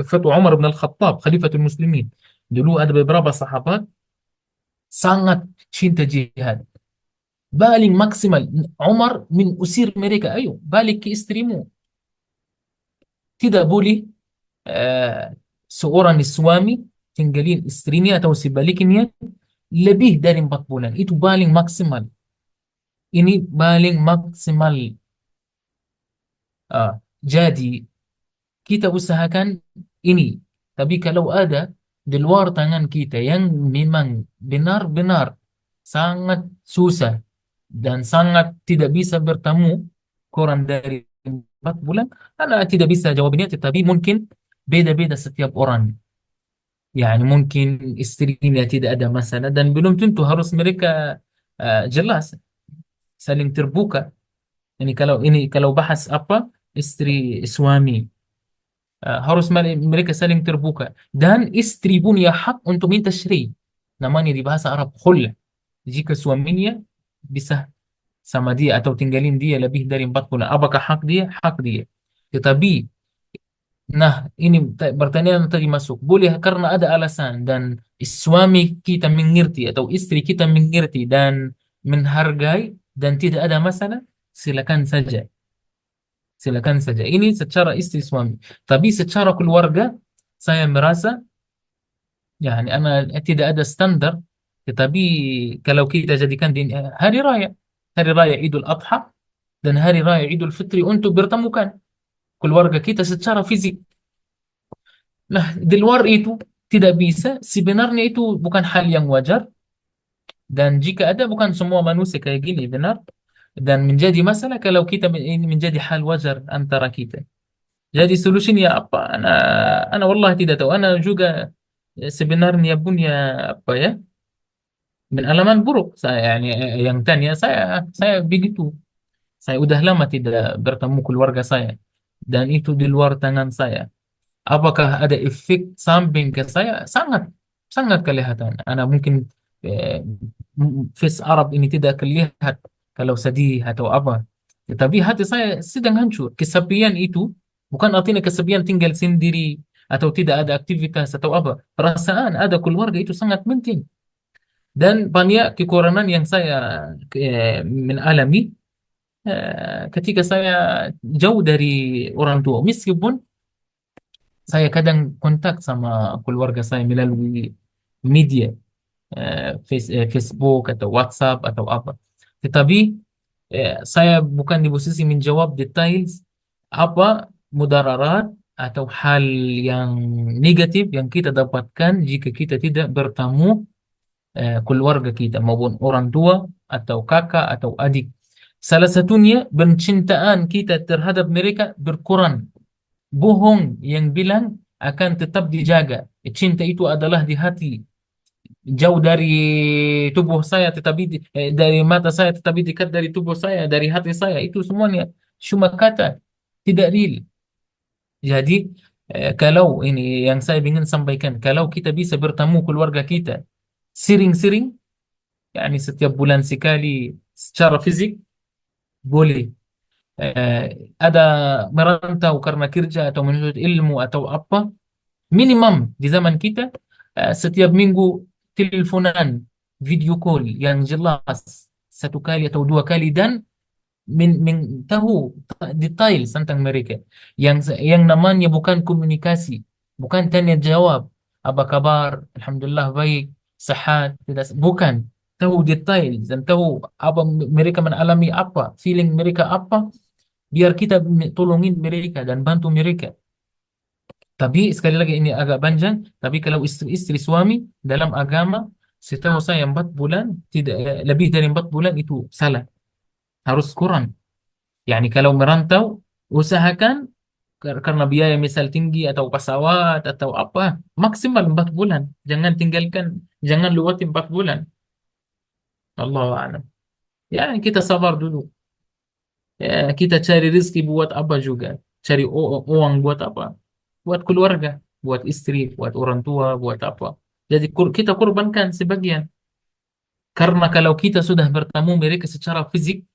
fatwa Umar bin Al-Khattab, Khalifatul Muslimin. Dulu ada beberapa sahabat sangat cinta jihad. Paling maksimal Umar usir mereka, ayo balik ke istrimu. Tidak boleh eh, seorang suami tinggalin istrinya atau sebaliknya lebih dari 4 bulan. Itu paling maksimal. Ini paling maksimal. Jadi kita usahakan ini. Tapi kalau ada di luar tangan kita yang memang benar-benar sangat susah dan sangat tidak bisa bertemu kurang dari 4 bulan, Anda tidak bisa jawabnya, tetapi mungkin beda-beda setiap orang. Yani mungkin istrinya tidak ada masalah dan belum tentu harus mereka jelas saling terbuka. Ini kalau bahas apa istri suami, harus mereka saling terbuka dan istri punya hak untuk minta cerai. Namanya di bahasa Arab khul. Jika suaminya bisa sama dia atau tinggalin dia lebih dari 4 bulan, apakah hak dia? Hak dia. Tetapi, nah ini pertanyaan tadi masuk. Boleh karena ada alasan dan suami kita mengerti atau istri kita mengerti dan menghargai dan tidak ada masalah, silakan saja. Silakan saja. Ini secara istri suami. Tapi secara keluarga, saya merasa yani tidak ada standar. Tetapi kalau kita jadikan di hari raya Idul Adha dan hari raya Idul Fitri untuk bertemukan keluarga kita secara fisik. Nah, di luar itu tidak bisa. Sebenarnya itu bukan hal yang wajar. Dan jika ada, bukan semua manusia kayak gini, benar. Dan menjadi masalah kalau kita ini menjadi hal wajar antara kita. Jadi solusinya apa? Ana wallahi tidak tahu. Ana juga sebenarnya punya apa ya, pengalaman buruk. Saya yani yang tanya saya begitu. Saya udah lama tidak bertemu keluarga saya dan itu di luar tangan saya. Apakah ada efek samping ke saya? Sangat, sangat kelihatan. Anak mungkin eh, face Arab ini tidak kelihatan kalau sedih atau apa. Tetapi hati saya sedang hancur. Kesepian itu bukan artinya kesepian tinggal sendiri atau tidak ada aktivitas atau apa. Perasaan ada keluarga itu sangat penting. Dan banyak kekurangan yang saya mengalami ketika saya jauh dari orang tua. Meskipun saya kadang kontak sama keluarga saya melalui media, Facebook atau WhatsApp atau apa. Tetapi saya bukan di posisi menjawab detail apa mudarat atau hal yang negatif yang kita dapatkan jika kita tidak bertemu keluarga kita maupun orang tua atau kakak atau adik. Salah satunya pencintaan kita terhadap mereka berkurang. Bohong yang bilang akan tetap dijaga. Cinta itu adalah di hati. Jauh dari tubuh saya tetapi dari mata saya tetapi dekat dari tubuh saya, dari hati saya. Itu semuanya cuma kata, tidak real. Jadi kalau ini yang saya ingin sampaikan, kalau kita bisa bertemu keluarga kita sering-sering, yakni setiap bulan sekali secara fisik, boleh. Eh, ada merantau karena kerja atau menuntut ilmu atau apa, minimum di zaman kita setiap minggu teleponan, video call yang jelas 1 kali atau 2 kali dan tahu detail tentang mereka. Yang namanya bukan komunikasi, bukan tanya jawab, apa kabar, alhamdulillah baik, sehat, tidak, bukan. tahu detail dan tahu apa mereka mengalami, apa feeling mereka apa, biar kita tolongin mereka dan bantu mereka. Tapi sekali lagi ini agak panjang. Tapi kalau istri suami dalam agama, setahu saya 4 bulan, tidak lebih dari 4 bulan itu salah, harus kurang. Yani kalau merantau, usahakan karena biaya misal tinggi atau pesawat atau apa, maksimal 4 bulan. Jangan tinggalkan, jangan lewati 4 bulan. Allah alam. Ya kita sabar dulu. Ya, kita cari rezeki buat apa juga. Cari uang buat apa? Buat keluarga, buat istri, buat orang tua, buat apa. Jadi kita korbankan sebagian. Karena kalau kita sudah bertemu mereka secara fisik,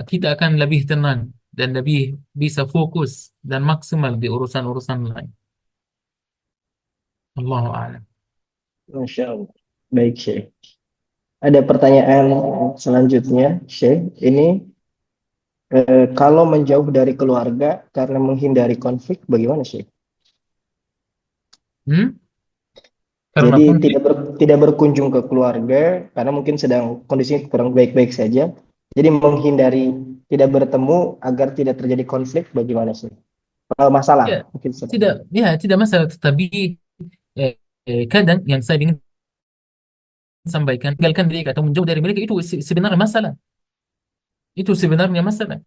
kita akan lebih tenang dan lebih bisa fokus dan maksimal di urusan-urusan lain. Allahu a'lam. Masya Allah. Baik, Syekh. Ada pertanyaan selanjutnya, Syekh. Ini kalau menjauh dari keluarga karena menghindari konflik, bagaimana, Syekh? Hmm? Karena Jadi konflik. tidak berkunjung ke keluarga karena mungkin sedang kondisinya kurang baik-baik saja. Jadi menghindari tidak bertemu agar tidak terjadi konflik, bagaimana, Syekh? Masalah Ya, mungkin sedang. tidak, ya tidak masalah. Tetapi kadang yang saya ingin sampaikan, tinggalkan mereka atau menjauh dari mereka itu sebenarnya masalah. Itu sebenarnya masalah.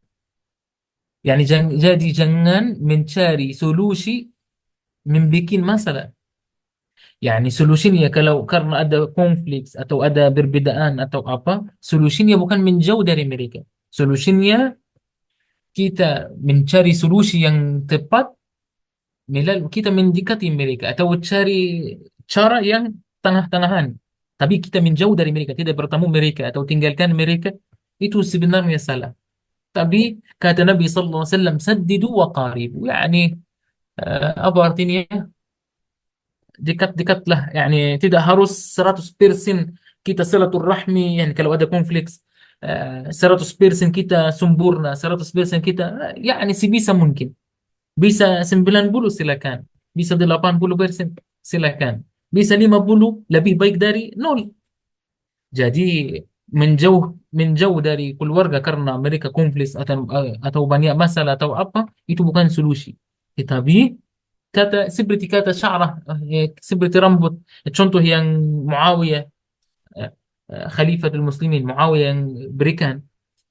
Yani jadi jangan mencari solusi membuat masalah. Yani solusinya kalau karena ada konflik atau ada perbedaan atau apa, solusinya bukan menjauh dari mereka. Solusinya kita mencari solusi yang tepat, kita mendekati mereka atau cari cara yang tengah-tengahan. Tapi kita menjauh dari mereka, tidak bertemu mereka atau tinggalkan mereka, itu sebenarnya salah. Tapi kata Nabi sallallahu alaihi wasallam, saddidu wa qaribu. Yani apa artinya? Dekat-dekatlah. Yani tidak harus 100% kita silaturahmi. Yani kalau ada konflik 100% kita sempurna, 100% kita yani sebisa mungkin. Bisa 90 silakan. Bisa 80% silakan. Bisa 50 lebih baik dari nol. Jadi menjauh menjauh dari keluarga karena mereka konflik atau banyak masalah atau apa, itu bukan solusi. Tetapi seperti kata syarah, seperti rambut. Contoh yang Muawiyah, eh, Khalifatul Muslimin, Muawiyah yang berikan.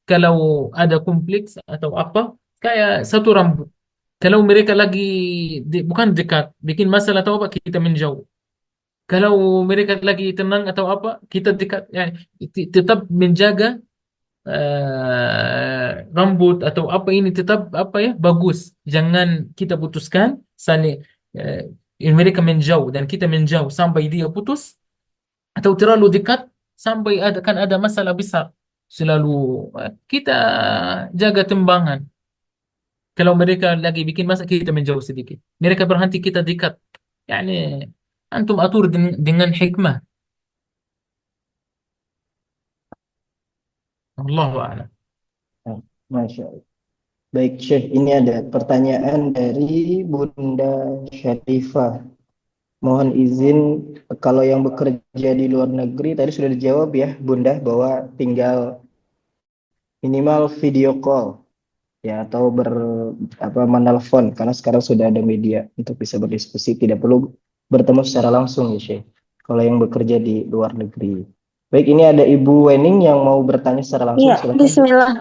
Kalau ada konflik atau apa, kayak satu rambut. Kalau mereka lagi bukan dekat, bikin masalah atau apa, kita menjauh. Kalau mereka lagi tenang atau apa, kita dekat. Yani, tetap menjaga rambut atau apa ini tetap apa ya bagus. Jangan kita putuskan saling mereka menjauh dan kita menjauh sampai dia putus atau terlalu dekat sampai ada masalah besar. Selalu kita jaga timbangan. Kalau mereka lagi bikin masalah, kita menjauh sedikit. Mereka berhenti, kita dekat. Yani antum atur dengan hikmah. Allahu a'lam. Nah, Masya Allah. Baik, Syekh. Ini ada pertanyaan dari Bunda Syarifah. Mohon izin, kalau yang bekerja di luar negeri tadi sudah dijawab ya, Bunda, bahwa tinggal minimal video call ya atau menelpon karena sekarang sudah ada media untuk bisa berdiskusi, tidak perlu bertemu secara langsung ya, Syekh. Kalau yang bekerja di luar negeri. Baik, ini ada Ibu Wening yang mau bertanya secara langsung, Iya, silakan. Bismillah.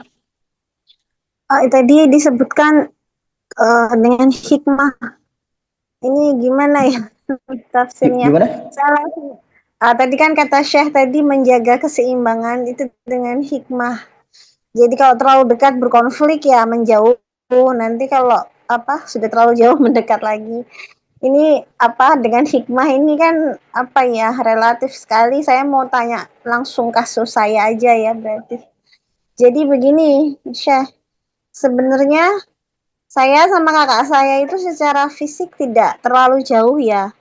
Tadi disebutkan dengan hikmah. Ini gimana ya tafsirnya? Gimana? Salah. Tadi kan kata Syekh tadi menjaga keseimbangan itu dengan hikmah. Jadi kalau terlalu dekat berkonflik ya menjauh. Nanti kalau apa sudah terlalu jauh mendekat lagi. Ini apa dengan hikmah ini kan apa ya relatif sekali. Saya mau tanya langsung kasus saya aja ya berarti. Jadi begini, Syekh. Sebenarnya saya sama kakak saya itu secara fisik tidak terlalu jauh ya.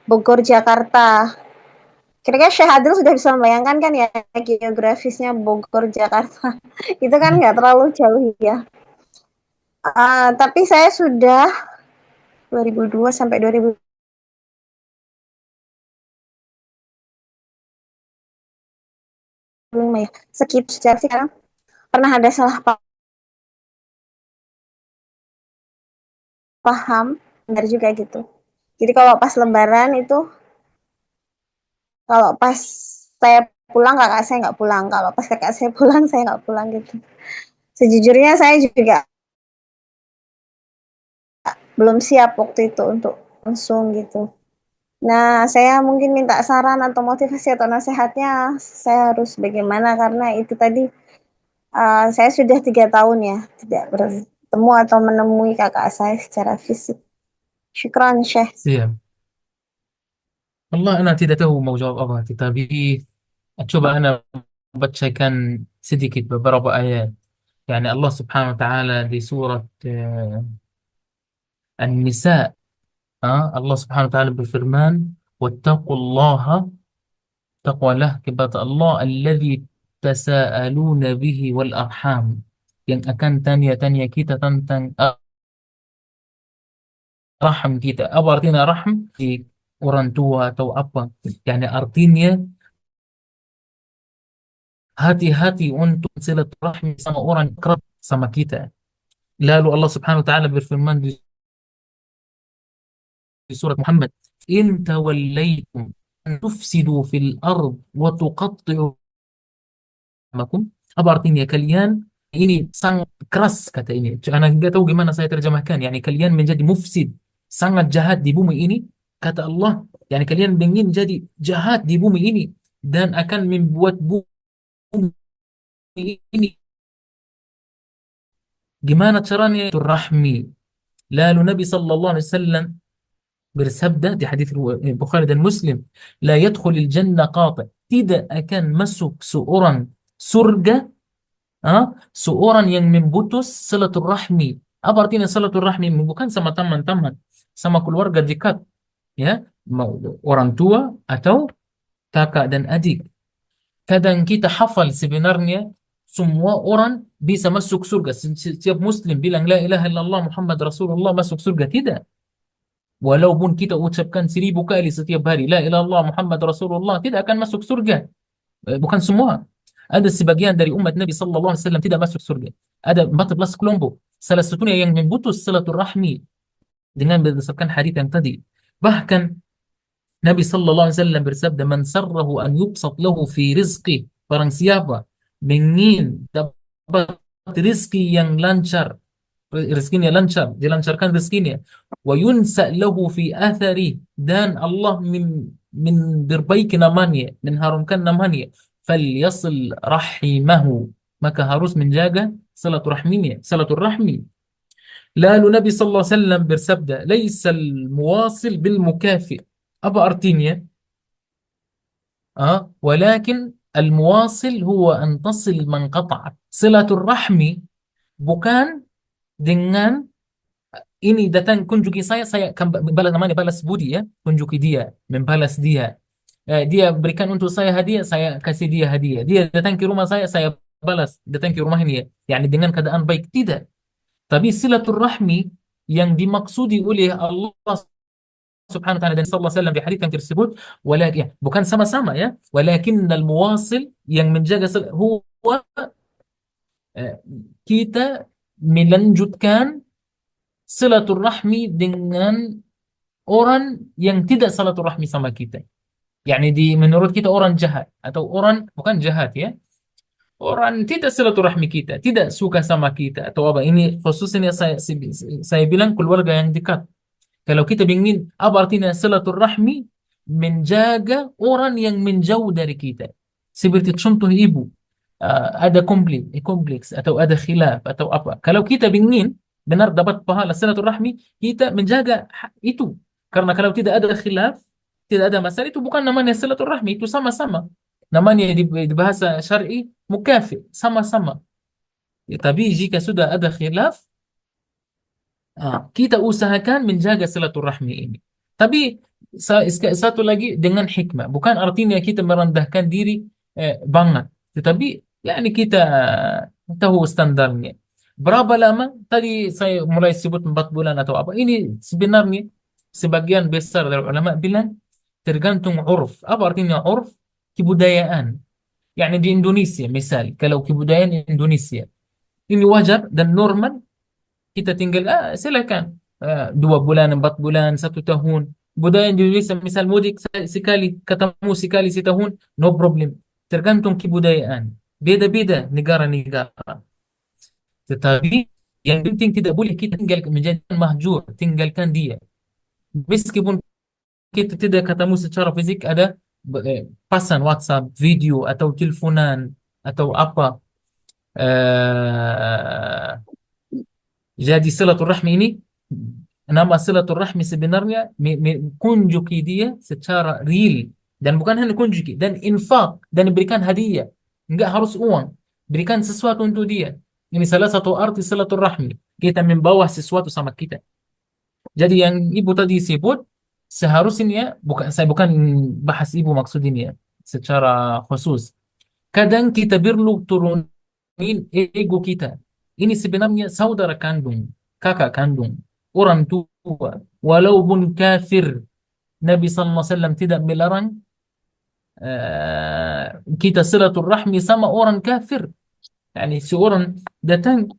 Bogor, Jakarta. Kira-kira Syekh Adil sudah bisa membayangkan kan ya geografisnya Bogor, Jakarta. Itu kan nggak terlalu jauh ya. Tapi saya sudah 2002 sampai 2000 ya. Skip secara sekarang pernah ada salah paham, benar juga gitu. Jadi kalau pas Lebaran itu, kalau pas saya pulang kakak saya nggak pulang, kalau pas kakak saya pulang saya nggak pulang gitu. Sejujurnya saya juga belum siap waktu itu untuk langsung gitu. Nah, saya mungkin minta saran atau motivasi atau nasihatnya, saya harus bagaimana karena itu tadi saya sudah 3 tahun ya tidak bertemu atau menemui kakak saya secara fisik. Syukran, Syekh. Siap. Allah, ana tidak tahu mau jawab apa, tetapi coba ana bacakan sedikit beberapa ayat. Yani Allah Subhanahu wa taala di surat An-Nisa, Allah Subhanahu wa taala berfirman, "Wattaqullaha", taqwalah kepada Allah, "alladzi tasaaluna bihi wal arham", yang akan tanya-tanya kita tentang rahim kita. Apa artinya rahim? Di orang tua atau apa? Yani artinya hati-hati untuk silaturahmi sama orang kerap sama kita. Lalu Allah Subhanahu wa taala berfirman di surat Muhammad, "In tawallaitum an tufsidu fil ard wa tuqatti'u makum." Apa artinya? Kalian ini sangat keras kata ini. Karena nggak tahu gimana saya terjemahkan. Yani kalian menjadi mufsid, sangat jahat di bumi ini. Kata Allah, yani kalian ingin jadi jahat di bumi ini dan akan membuat bumi ini, gimana caranya? Itu rahmi. Lalu Nabi sallallahu alaihi wasallam bersabda di hadis Bukhari dan Muslim, la yadkhulul jannah qati', tidak akan masuk seorang surga, seorang yang memutus silaturahmi. Apa artinya silaturahmi? Bukan sama teman-teman, sama keluarga dekat, ya, orang tua atau kakak dan adik. Kadang kita hafal sebenarnya semua orang bisa masuk surga. Setiap muslim bilang la ilaha illallah Muhammad Rasulullah masuk surga. Tidak. Walaupun kita ucapkan 1000 kali setiap hari la ilaha illallah Muhammad Rasulullah, tidak akan masuk surga. Bukan semua. Ada sebagian dari umat Nabi sallallahu alaihi wasallam tidak masuk surga. Ada 14 kelompok. Salah satunya yang memutus silaturahmi dengan berdasarkan hadis yang tadi. Bahkan Nabi sallallahu alaihi wasallam bersabda, "Man sarrahu an yubsat lahu fi rizqi", barang siapa ingin dapat rezeki yang lancar, rezekinya lancar, dilancarkan rezekinya, wa yunsa lahu fi athari, dan Allah memperbaiki namanya, mengharumkan namanya, falyasil rahimahu, maka harus menjaga silaturahminya, silaturahmi. Lalu Nabi sallallahu alaihi wasallam bersabda, "Laisal muwasil bil mukafi". Apa artinya? Walakin al-muwasil huwa an tasil man qata'ak. Silaturahmi bukan dengan ini datang kunjungi saya akan balas, namanya balas budi, ya, kunjungi dia, membalas dia. Dia berikan untuk saya hadiah, saya kasih dia hadiah. Dia datang ke rumah saya balas datang ke rumahnya, yani dengan keadaan baik. Tidak. Tapi silaturahmi yang dimaksudi oleh Allah Subhanahu wa taala dan sallallahu alaihi wasallam di hadis yang tersebut, walakin, ya, bukan sama-sama, ya, walakin al-muwasil, yang menjaga huwa, eh, kita melanjutkan silaturahmi dengan orang yang tidak silaturahmi sama kita. Yani menurut kita orang jahat atau orang bukan jahat, ya. Orang tidak silaturahmi kita, tidak suka sama kita atau apa. Ini khususnya saya bilang keluarga yang dekat. Kalau kita ingin, apa artinya silaturahmi? Menjaga orang yang menjauh dari kita. Seperti contoh ibu, ada kompleks atau ada khilaf atau apa. Kalau kita ingin benar dapat pahala silaturahmi, kita menjaga itu. Karena kalau tidak ada khilaf, tidak ada masalah, itu bukan namanya silaturahmi, itu sama-sama. Namanya di bahasa syar'i mukafi, sama-sama. Ya, tapi jika sudah ada khilaf, kita usahakan menjaga silaturahmi ini. Tapi satu lagi, dengan hikmah. Bukan artinya kita merendahkan diri banget. Tetapi ya ini kita tahu standarnya. Berapa lama? Tadi saya mulai sebut 4 bulan atau apa. Ini sebenarnya sebagian besar dari ulama bilang tergantung urf. Apa artinya urf? Kebudayaan. Yani di Indonesia misal, kalau kebudayaan Indonesia ini wajar dan normal, kita tinggal silakan 2 bulan, 4 bulan, 1 tahun. Budaya Indonesia misal mudik sekali, ketemu sekali setahun, no problem. Tergantung kebudayaan. Beda-beda negara-negara. Tetapi yang penting tidak boleh kita tinggal menjadi mahjur, tinggalkan dia. Meskipun kita tidak ketemu secara fisik, ada pesan WhatsApp, video atau teleponan atau apa. eh, Jadi silaturahmi ini, nama silaturahmi sebenarnya kunjuki dia secara real, dan bukan hanya kunjuki, dan infak, dan berikan hadiah, nggak harus uang, berikan sesuatu untuk dia. Ini salah satu arti silaturahmi, kita membawa sesuatu sama kita. Jadi yang ibu tadi sebut seharusnya, saya bukan bahas ibu maksud ini ya secara khusus. Kadang kita perlu turunin ego kita. Ini sebenarnya saudara kandung, kakak kandung, orang tua, walaupun kafir. Nabi SAW tidak melarang kita silaturahmi sama orang kafir. Yani seorang datang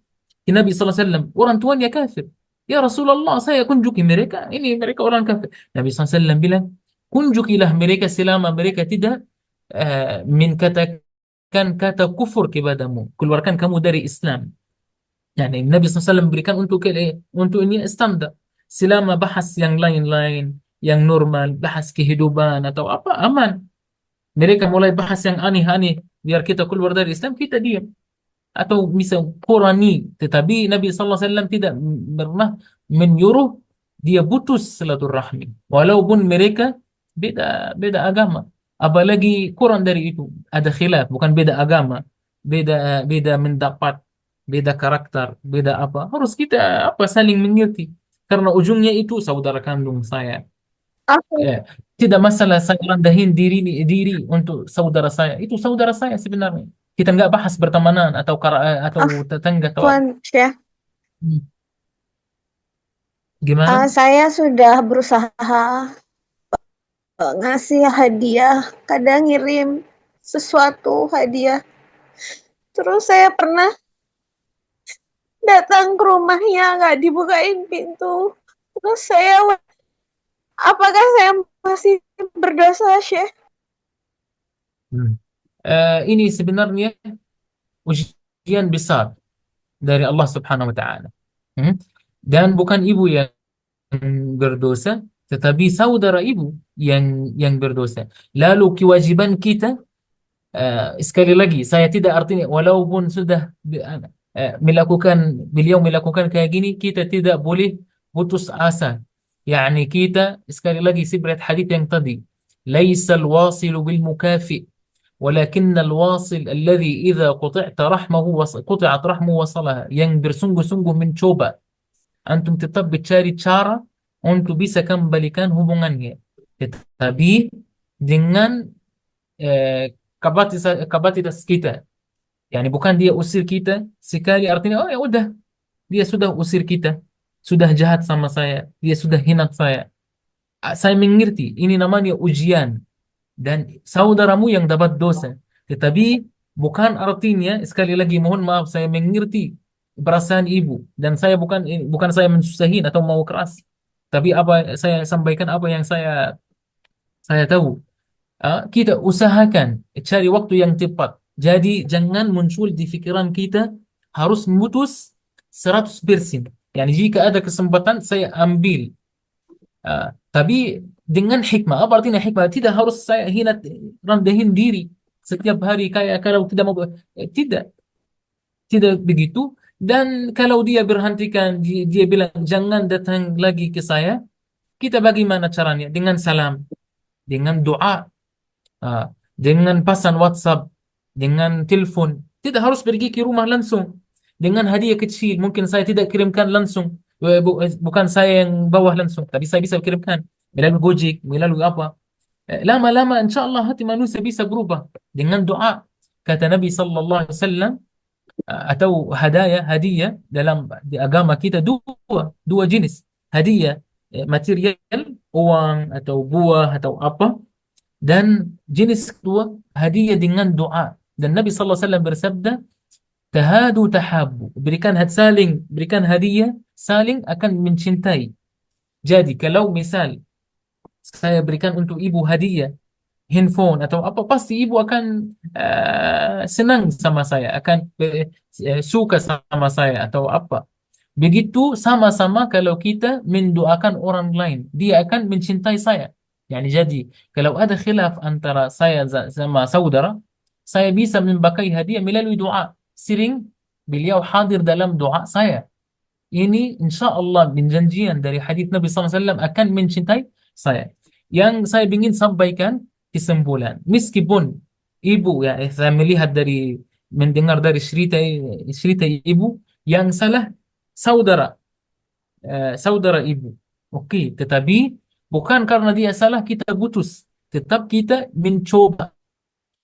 ke Nabi SAW, orang tuanya kafir. Ya Rasulullah, saya kunjuki mereka. Ini mereka orang kafir. Nabi SAW bilang, kunjukilah mereka selama mereka tidak menkatakan kata kufur kepadamu. Keluarkan kamu dari Islam. Yani Nabi SAW berikan untuk ini standar. Selama bahas yang lain-lain, yang normal, bahas kehidupan atau apa, aman. Mereka mulai bahas yang aneh-aneh, biar kita keluar dari Islam, kita diam. Atau misal Qurani, tetapi Nabi SAW tidak pernah menyuruh dia putus silaturahmi walaupun mereka beda beda agama, apalagi Quran dari itu ada khilaf, bukan beda agama, beda beda mendapat, beda karakter, beda apa, harus kita apa saling mengerti, karena ujungnya itu saudara kandung saya. Oke, Ya, tidak masalah saya rendahin diri untuk saudara saya. Itu saudara saya sebenarnya. Kita nggak bahas bertemanan atau tetangga atau apa. Afwan, Syekh. Hmm. Gimana? Saya sudah berusaha ngasih hadiah, kadang ngirim sesuatu hadiah. Terus saya pernah datang ke rumahnya, nggak dibukain pintu. Terus apakah saya masih berdosa, Syekh? Hmm. Ini sebenarnya ujian besar dari Allah Subhanahu Wa Taala. Hmm. Dan bukan ibu yang berdosa, tetapi saudara ibu yang berdosa. Lalu kewajiban kita, sekali lagi, saya tidak artinya walaupun sudah beliau melakukan kayak gini, kita tidak boleh putus asa. Yani kita sekali lagi seperti hadis yang tadi, laisa alwasilu bil mukafi, ولكن الواصل الذي إذا قطعت رحمه وصلها, yang bersungguh-sungguh mencoba. Antum tetap mencari cara untuk bisa kembalikan hubungannya, tetapi dengan kapasitas kita. Yani bukan dia usir kita sekali artinya oh ya udah, dia sudah usir kita, sudah jahat sama saya, dia sudah hina saya. Saya mengerti ini namanya ujian dan saudaramu yang dapat dosa, tetapi bukan artinya, sekali lagi mohon maaf, saya mengerti perasaan ibu dan saya bukan saya mensusahin atau mau keras, tapi apa saya sampaikan apa yang saya tahu. Kita usahakan cari waktu yang tepat. Jadi jangan muncul di pikiran kita harus memutus 100%. Yani jika ada kesempatan saya ambil. Tapi dengan hikmah. Apa artinya hikmah? Tidak harus saya rendahin diri setiap hari kayak kalau tidak mau. Tidak, tidak begitu. Dan kalau dia berhentikan, dia bilang jangan datang lagi ke saya. Kita bagaimana caranya? Dengan salam, dengan doa, Ah, dengan pesan WhatsApp, dengan telepon. Tidak harus pergi ke rumah langsung. Dengan hadiah kecil, mungkin saya tidak kirimkan langsung. Bukan saya yang bawah langsung, tapi saya bisa kirimkan melalui Gojek, melalui apa. Lama-lama, insya Allah hati manusia bisa berubah dengan doa. Kata Nabi Sallallahu Alaihi Wasallam, atau hadiah dalam di agama kita dua jenis. Hadiah material, uang atau buah atau apa, dan jenis kedua hadiah dengan doa. Dan Nabi SAW bersabda, tahadu tahabu. Berikan hadiah, saling akan mencintai. Jadi kalau misal saya berikan untuk ibu hadiah, handphone atau apa, pasti ibu akan senang sama saya, akan suka sama saya atau apa. Begitu sama-sama kalau kita mendoakan orang lain, dia akan mencintai saya. Yani jadi kalau ada khilaf antara saya sama saudara, saya bisa memakai hadiah melalui doa. Sering beliau hadir dalam doa saya. Ini insya Allah janjian dari hadis Nabi SAW akan mencintai saya. Yang saya ingin sampaikan kesimpulan, meskipun ibu ya, saya melihat dari mendengar dari cerita ibu, yang salah saudara, saudara ibu. Oke, tetapi bukan karena dia salah kita putus, tetap kita mencoba.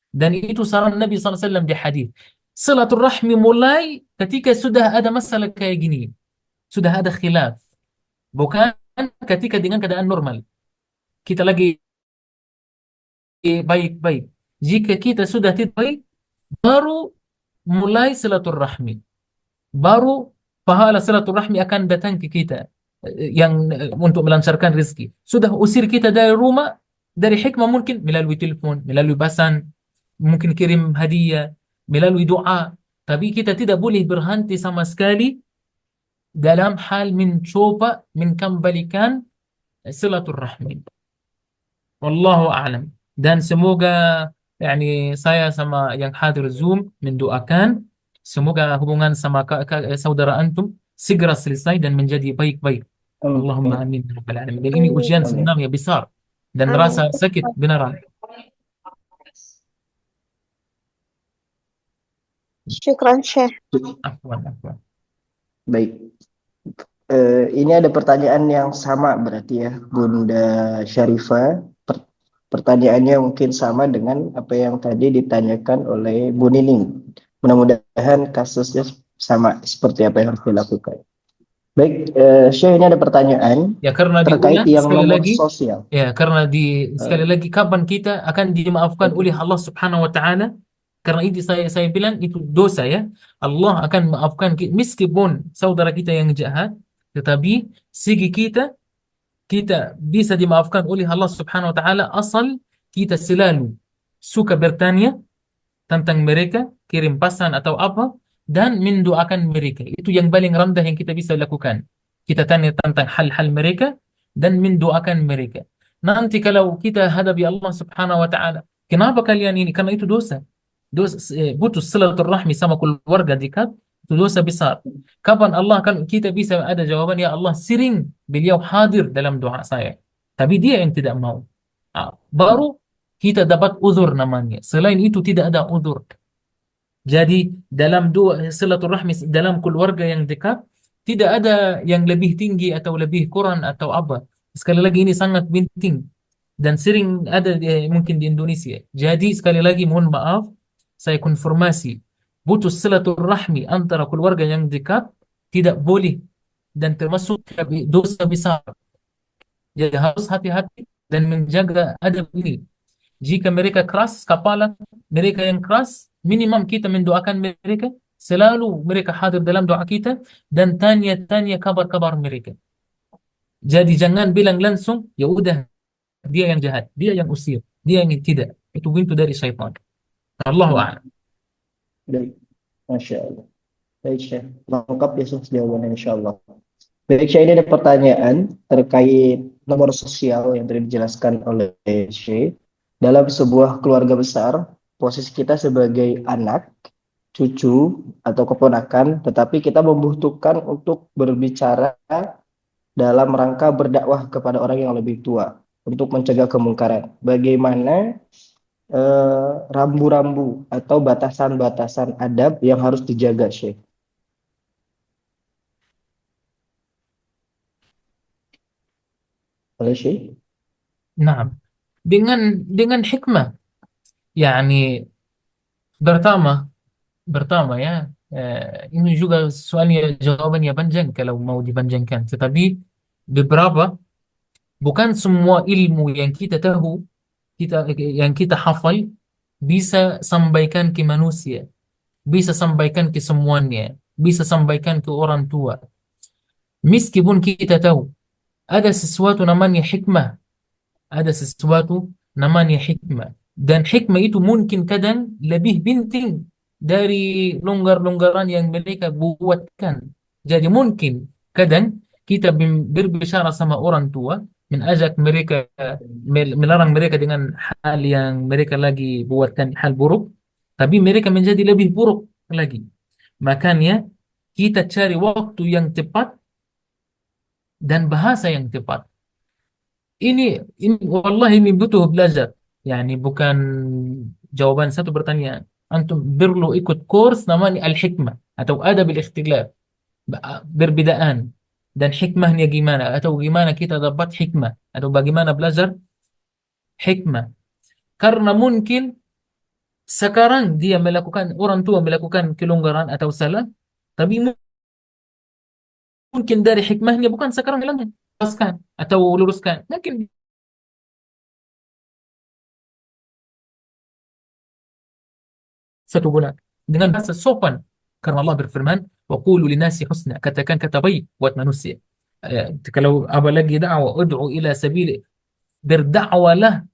Dan itu saran Nabi SAW di hadis. Silaturahmi mulai ketika sudah ada masalah kayak gini, sudah ada khilaf, bukan ketika dengan keadaan normal. Kita lagi baik-baik. Jika kita sudah tidak baik, baru mulai silaturahmi. Baru pahala silaturahmi akan datang ke kita, yang untuk melancarkan rezeki. Sudah usir kita dari rumah, dari hikmah mungkin melalui telepon, melalui pesan, mungkin kirim hadiah, melalui doa. Tapi kita tidak boleh berhenti sama sekali dalam hal mencoba mengembalikan silaturahmi. Wallahu a'lam. Dan semoga yani saya sama yang hadir Zoom mendoakan semoga hubungan sama saudara antum segera selesai dan menjadi baik-baik. Allahumma Amin. amin ya rabbal alamin. Dan ini ujian Amin. sebenarnya besar dan Amin. rasa sakit beneran. Syukran Syekh. Afwan, afwan. Baik. Ini ada pertanyaan yang sama berarti ya, Bunda Syarifah. Pertanyaannya mungkin sama dengan apa yang tadi ditanyakan oleh Bu Nining. Mudah-mudahan kasusnya sama seperti apa yang harus dilakukan. Baik, Syekh, ini ada pertanyaan Ya karena terkait diulang yang sekali nomor lagi, sosial. ya karena sekali lagi kapan kita akan dimaafkan oleh Allah Subhanahu wa taala? Karena itu saya bilang itu dosa ya. Allah akan maafkan kita meskipun saudara kita yang jahat, tetapi segi kita bisa dimaafkan oleh Allah Subhanahu wa taala asal kita selalu suka bertanya tentang mereka, kirim pesan atau apa, dan mendoakan mereka. Itu yang paling rendah yang kita bisa lakukan. Kita tanya tentang hal-hal mereka dan mendoakan mereka. Nanti kalau kita hadapi Allah Subhanahu wa taala, kenapa kalian ini? Karena itu dosa. Putus silaturahmi sama keluarga dekat itu dosa besar. Kapan Allah kan kita bisa ada jawaban, ya Allah sering beliau hadir dalam doa saya. Tapi dia yang tidak mau. Baru kita dapat uzur namanya. Selain itu tidak ada uzur. Jadi dalam dua silaturahmi dalam keluarga yang dekat tidak ada yang lebih tinggi atau lebih kurang atau apa. Sekali lagi ini sangat penting dan sering ada mungkin di Indonesia. Jadi sekali lagi mohon maaf, saya konfirmasi putus silaturahmi antara keluarga yang dekat tidak boleh dan termasuk dosa besar. Jadi harus hati-hati dan menjaga adab ini. Jika mereka keras kepala, mereka yang keras, minimum kita mendoakan mereka, selalu mereka hadir dalam doa kita dan tanya-tanya kabar-kabar mereka. Jadi jangan bilang langsung, ya udah dia yang jahat, dia yang usir, dia yang tidak. Itu pintu dari syaitan. Allahu a'lam. Baik, Masya Allah. Baik, Syekh. Lengkap ya Syekh jawabannya insya Allah. Baik, Syekh, ini ada pertanyaan terkait nomor sosial yang tadi dijelaskan oleh Syekh. Dalam sebuah keluarga besar, posisi kita sebagai anak, cucu, atau keponakan, tetapi kita membutuhkan untuk berbicara dalam rangka berdakwah kepada orang yang lebih tua untuk mencegah kemungkaran. Bagaimana rambu-rambu atau batasan-batasan adab yang harus dijaga, Syekh? Boleh, Syekh? Nah, dengan hikmah, yani pertama ya, ini juga soalnya jawabannya panjang kalau mau dipanjangkan. Tetapi beberapa, bukan semua ilmu yang kita tahu, yang kita hafal bisa sampaikan ke manusia, bisa sampaikan ke semuanya, bisa sampaikan ke orang tua. Meskipun kita tahu ada sesuatu namanya hikmah, ada sesuatu namanya hikmah. Dan hikmah itu mungkin kadang lebih penting dari longgar-longgaran yang mereka buatkan. Jadi mungkin kadang kita berbicara sama orang tua, mengajak mereka, melarang mereka dengan hal yang mereka lagi buatkan hal buruk, tapi mereka menjadi lebih buruk lagi. Makanya kita cari waktu yang tepat dan bahasa yang tepat. Ini ini wallahi ini butuh belajar. Yani bukan jawaban satu pertanyaan. Antum perlu ikut kurs namanya Al-Hikmah atau Adab al-Ikhtilaf. Berbedaan dan hikmahnya gimana atau gimana kita dapat hikmah atau bagaimana belajar hikmah. Karena mungkin sekarang dia melakukan orang tua melakukan kelonggaran atau salah, tapi mungkin dari hikmahnya bukan sekarang hilangnya, lepaskan atau luruskan. Mungkin satu bulan dengan bahasa sopan karena Allah berfirman waqulu linasi husna, katakan kata baik buat manusia. Kalau apa lagi dakwah ud'u ila sabili, berdakwalah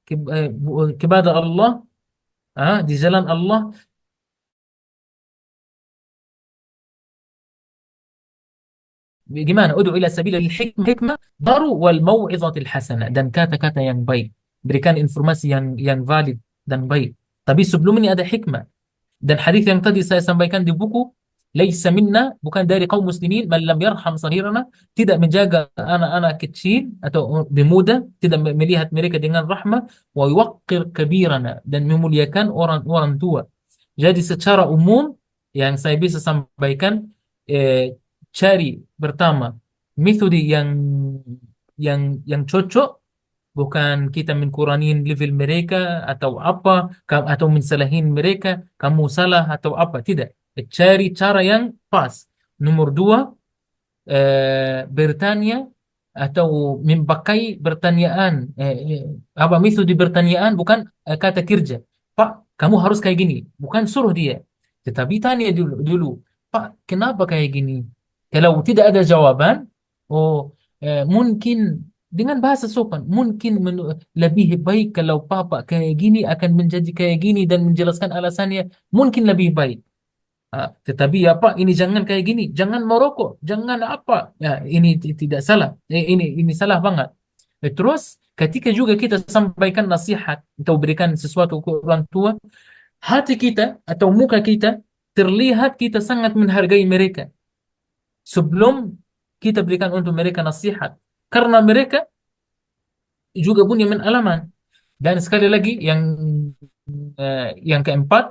kepada Allah, di jalan Allah, gimana ud'u ila sabili hikmah baru wal mau'izatil hasanah, dan kata-kata yang baik, berikan informasi yang valid dan baik, tapi sebelum ini ada hikmah. Dan hadis yang tadi saya sampaikan di buku, laisa minna, bukan dari kaum muslimin, man lam yarham sahirana, tidak menjaga anak-anak kecil atau pemuda, tidak melihat mereka dengan rahmah, wa yuwaqqir kabirana, dan memuliakan orang-orang tua. Jadi secara umum yang saya bisa sampaikan, cari pertama metode yang cocok, bukan kita mengkurangin level mereka atau apa, atau mensalahin mereka, kamu salah atau apa, tidak. Cari cara yang pas. Nomor dua, bertanya atau memakai pertanyaan, apa metode pertanyaan, bukan kata kerja. Pak, kamu harus kayak gini, bukan suruh dia, tetapi tanya dulu, Pak, kenapa kayak gini? Kalau tidak ada jawaban, oh, mungkin dengan bahasa sopan, mungkin lebih baik kalau Papa kayak gini akan menjadi kayak gini dan menjelaskan alasannya, mungkin lebih baik. Tetapi ya Pak, ini jangan kayak gini, jangan merokok, jangan apa. Ya, ini tidak salah. Ini salah banget. Terus ketika juga kita sampaikan nasihat atau berikan sesuatu ke orang tua, hati kita atau muka kita terlihat kita sangat menghargai mereka sebelum kita berikan untuk mereka nasihat. Karena mereka juga punya pengalaman. Dan sekali lagi yang keempat,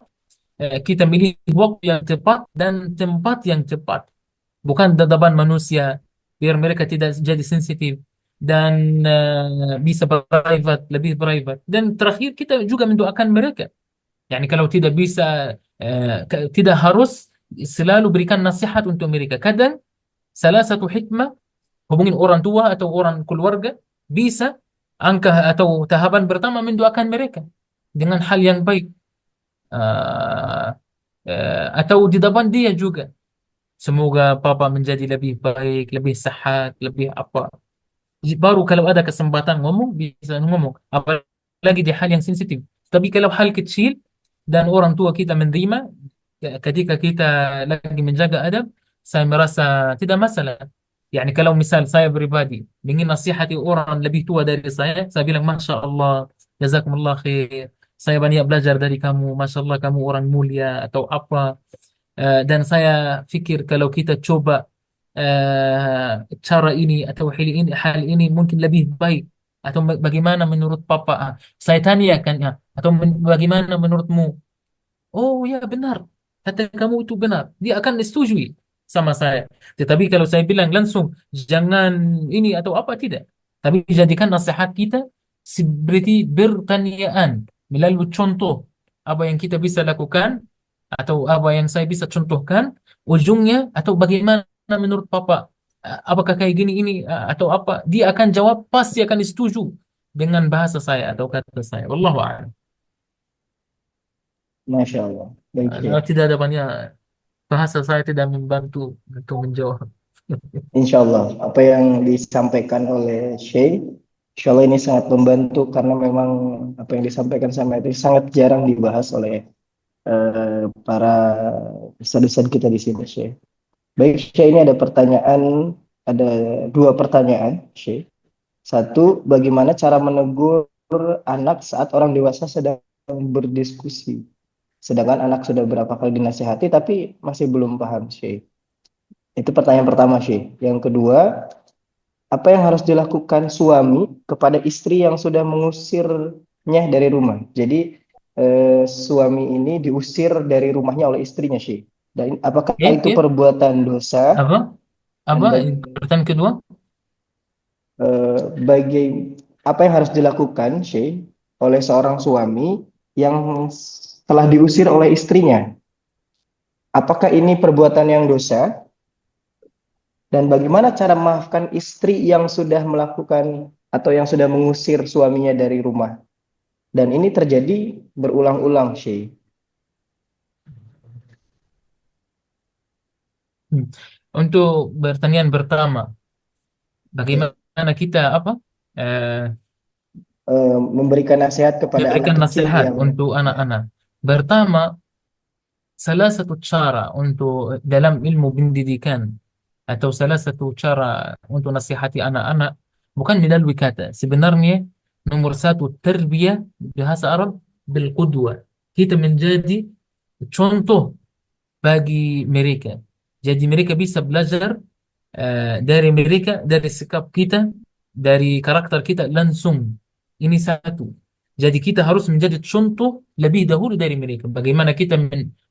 kita milih waktu yang tepat dan tempat yang tepat, bukan dadaban manusia, biar mereka tidak jadi sensitif dan bisa private, lebih private. Dan terakhir kita juga mendoakan mereka. Yani kalau tidak bisa, tidak harus selalu berikan nasihat untuk mereka. Kadang salah satu hikmah, hubungin orang tua atau orang keluarga, bisa angka atau tahapan pertama mendoakan mereka dengan hal yang baik. Eh, atau di depan dia juga. Semoga papa menjadi lebih baik, lebih sehat, lebih apa. Baru kalau ada kesempatan ngomong, bisa ngomong. Apalagi di hal yang sensitif. Tapi kalau hal kecil dan orang tua kita menerima, ketika kita lagi menjaga adab, saya merasa tidak masalah. Yani kalau misal saya pribadi ingin nasihati orang lebih tua dari saya bilang, Masya Allah, Jazakumullah khair. Saya banyak belajar dari kamu, Masya Allah kamu orang mulia atau apa. Dan saya pikir kalau kita coba cara ini atau hal ini mungkin lebih baik, atau bagaimana menurut Papa. Saya tanyakan ya, atau bagaimana menurutmu? Oh ya benar, kata kamu itu benar. Dia akan setujui sama saya. Tetapi kalau saya bilang langsung jangan ini atau apa, tidak. Tapi jadikan nasihat kita seperti pertanyaan melalui contoh apa yang kita bisa lakukan atau apa yang saya bisa contohkan, ujungnya atau bagaimana menurut Papa. Apakah kayak gini ini atau apa? Dia akan jawab, pasti akan setuju dengan bahasa saya atau kata saya. Wallahu a'lam. Masya Allah. Baik, Kalau Syekh. tidak ada banyak bahasa saya tidak membantu untuk menjawab. Insya Allah, apa yang disampaikan oleh Syekh, insya Allah ini sangat membantu karena memang apa yang disampaikan sama itu sangat jarang dibahas oleh para ustadz kita di sini, Syekh. Baik, Syekh, ini ada pertanyaan, ada dua pertanyaan, Syekh. Satu, bagaimana cara menegur anak saat orang dewasa sedang berdiskusi? Sedangkan anak sudah berapa kali dinasihati tapi masih belum paham, Syekh. Itu pertanyaan pertama, Syekh. Yang kedua, apa yang harus dilakukan suami kepada istri yang sudah mengusirnya dari rumah? Jadi suami ini diusir dari rumahnya oleh istrinya, Syekh. Dan apakah Ya, itu ya. perbuatan dosa Apa? dan Apa? Pertanyaan kedua? eh, bagi apa yang harus dilakukan, Syekh, oleh seorang suami yang telah diusir oleh istrinya? Apakah ini perbuatan yang dosa? Dan bagaimana cara memaafkan istri yang sudah melakukan atau yang sudah mengusir suaminya dari rumah? Dan ini terjadi berulang-ulang, Syekh. Hmm. Untuk pertanyaan pertama, Ya. bagaimana kita apa? Eh, Memberikan nasihat kepada anak Memberikan kecil nasihat yang untuk ya, anak-anak. Pertama, salah satu cara untuk dalam ilmu pendidikan atau salah satu cara untuk nasihati anak-anak bukan melalui kata. Sebenarnya nomor satu tarbiyah bahasa Arab bil qudwa. Kita menjadi contoh bagi mereka. Jadi mereka bisa belajar dari mereka, dari sikap kita, dari karakter kita langsung. Ini satu. Jadi kita harus menjadi contoh lebih dahulu dari mereka. Bagaimana kita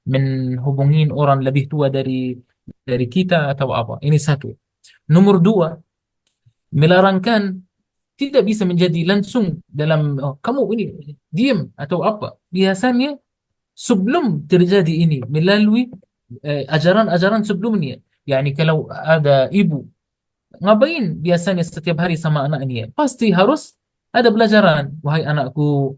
menghubungin orang lebih tua dari kita atau apa. Ini satu. Nomor dua, melarangkan tidak bisa menjadi langsung dalam oh, kamu ini diam atau apa. Biasanya sebelum terjadi ini melalui ajaran-ajaran sebelumnya. Yani kalau ada ibu ngapain biasanya setiap hari sama anaknya? Pasti harus ada pelajaran. Wahai anakku,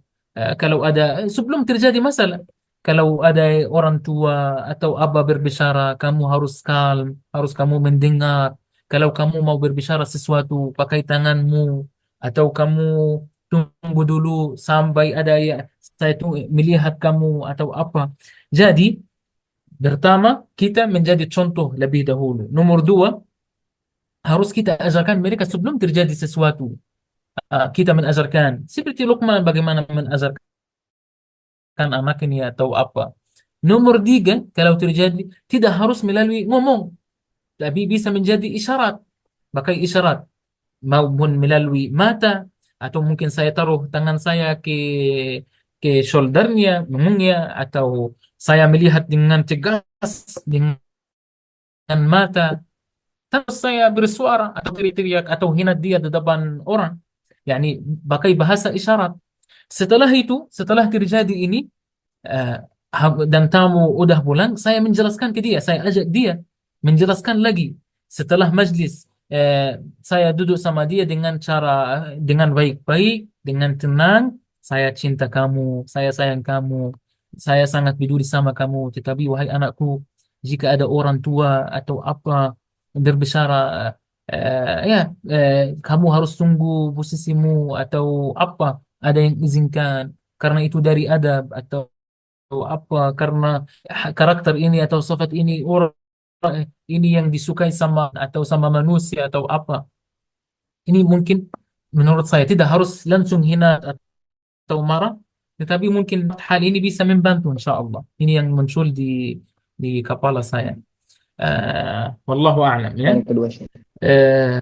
kalau ada sebelum terjadi masalah, kalau ada orang tua atau abah berbicara, kamu harus kalm, harus kamu mendengar. Kalau kamu mau berbicara sesuatu, pakai tanganmu, atau kamu tunggu dulu sampai ada ya saya tuh melihat kamu atau apa. Jadi, pertama, kita menjadi contoh lebih dahulu. Nomor dua, harus kita ajarkan mereka sebelum terjadi sesuatu. Kita mengajarkan seperti Luqman bagaimana mengajarkan anak ini atau apa. Nomor tiga, kalau terjadi tidak harus melalui ngomong, tapi bisa menjadi isyarat. Pakai isyarat maupun melalui mata atau mungkin saya taruh tangan saya ke shouldernya, punggungnya atau saya melihat dengan tegas dengan mata. Terus saya bersuara atau teriak atau hina dia di depan orang. Yani pakai bahasa isyarat. Setelah itu, setelah terjadi ini, eh, dan tamu udah pulang, saya menjelaskan ke dia, saya ajak dia menjelaskan lagi. Setelah majlis, saya duduk sama dia dengan cara, dengan baik-baik, dengan tenang. Saya cinta kamu, saya sayang kamu, saya sangat peduli sama kamu. Tetapi wahai anakku, jika ada orang tua atau apa berbicara, ya, kamu harus tunggu posisimu atau apa, ada yang izinkan karena itu dari adab atau apa karena karakter ini atau sifat ini orang ini yang disukai sama atau sama manusia atau apa. Ini mungkin menurut saya tidak harus langsung hina atau marah, tetapi mungkin hal ini bisa membantu insya Allah. Ini yang muncul di kepala saya. Wallahu a'lam ya. yang kedua, Syekh. Eh,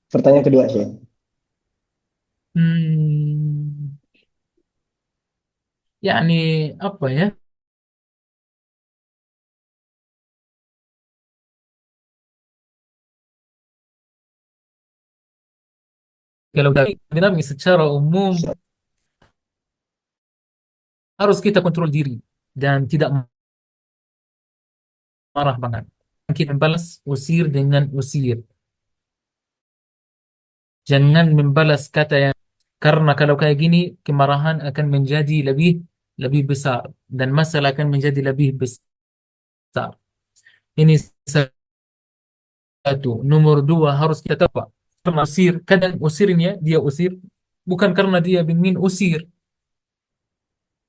Pertanyaan kedua, Syekh. hmm, Yani apa ya? Kalau dari kami secara umum harus kita kontrol diri dan tidak marah banget. Kita membalas usir dengan usir. Jangan membalas kata yang Karena kalau kayak gini, kemarahan akan menjadi lebih lebih besar dan masalah akan menjadi lebih besar. Ini satu. Nomor dua, harus kita tahu Pak, karena usir, kadang usirnya dia usir bukan karena dia ingin usir,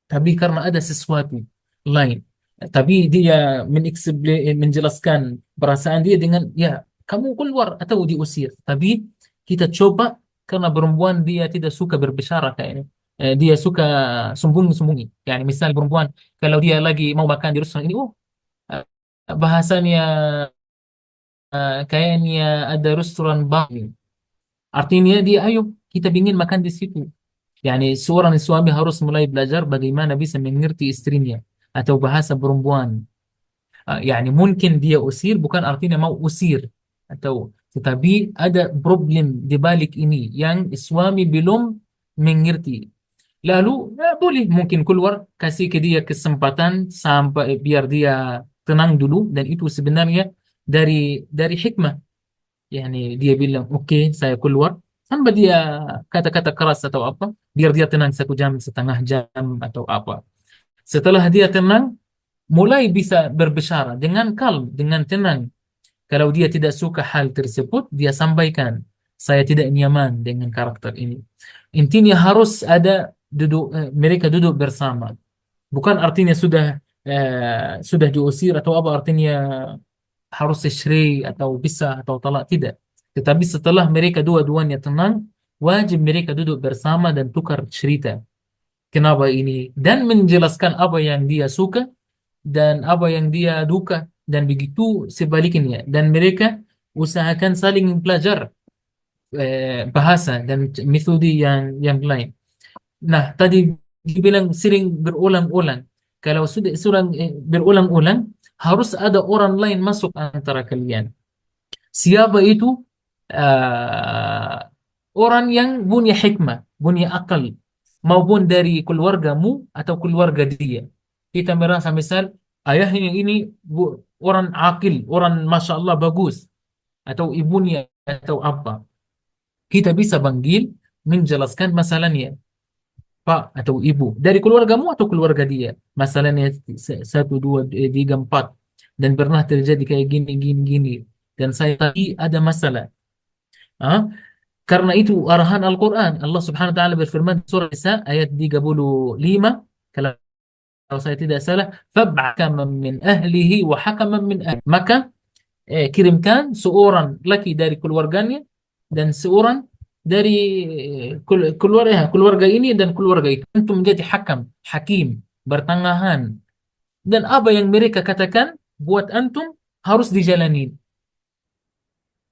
tapi karena ada sesuatu lain. Tapi dia menjelaskan perasaan dia dengan ya kamu keluar atau diusir. Tapi kita coba, karena perempuan dia tidak suka berbicara kayaknya. Dia suka sembunyi-sembunyi. Yani misal perempuan kalau dia lagi mau makan di restoran ini, oh, eh, bahasanya kayaknya ada restoran baru. Artinya dia, ayo kita ingin makan di situ. Yani seorang suami harus mulai belajar bagaimana bisa mengerti istrinya atau bahasa perempuan. Yani mungkin dia usir bukan artinya mau usir, atau tetapi ada problem di balik ini yang suami belum mengerti. Lalu boleh mungkin keluar, kasih ke dia kesempatan sampai biar dia tenang dulu, dan itu sebenarnya dari hikmah. Yani dia bilang oke, saya keluar tanpa dia kata-kata keras atau apa, biar dia tenang 1 jam, setengah jam atau apa. Setelah dia tenang, mulai bisa berbicara dengan kalm, dengan tenang. Kalau dia tidak suka hal tersebut, dia sampaikan, saya tidak nyaman dengan karakter ini. Intinya harus ada mereka duduk bersama. Bukan artinya sudah diusir atau apa, artinya harus cerai atau pisah atau talak, tidak. Tetapi setelah mereka dua-duanya tenang, wajib mereka duduk bersama dan tukar cerita. Kenapa ini? Dan menjelaskan apa yang dia suka dan apa yang dia duka, dan begitu sebaliknya. Dan mereka usahakan saling belajar bahasa dan metode yang lain. Nah, tadi dibilang sering berulang-ulang. Kalau sudah berulang-ulang, harus ada orang lain masuk antara kalian. Siapa itu? Eh, Orang yang punya hikmah, punya akal, maupun dari keluargamu atau keluarga dia. Kita merasa misal ayahnya ini orang akil, orang masya Allah bagus, atau ibunya atau apa. Kita bisa panggil, menjelaskan masalahnya. Pak atau ibu, dari keluargamu atau keluarga dia, masalahnya satu dua tiga empat, dan pernah terjadi kayak gini gini gini, dan saya tadi ada masalah. Ah, karena itu arahan Al-Quran, Allah Subhanahu Wa Taala berfirman surah Nisa ayat 35, kalau saya tidak salah, fab'akaman min ahlihi wa hakaman min ahli, maka kirimkan seorang laki dari keluarganya dan seorang dari keluarga ini dan keluarga itu, untuk menjadi hakam, hakim, bertangahan, dan apa yang mereka katakan buat antum harus dijalani.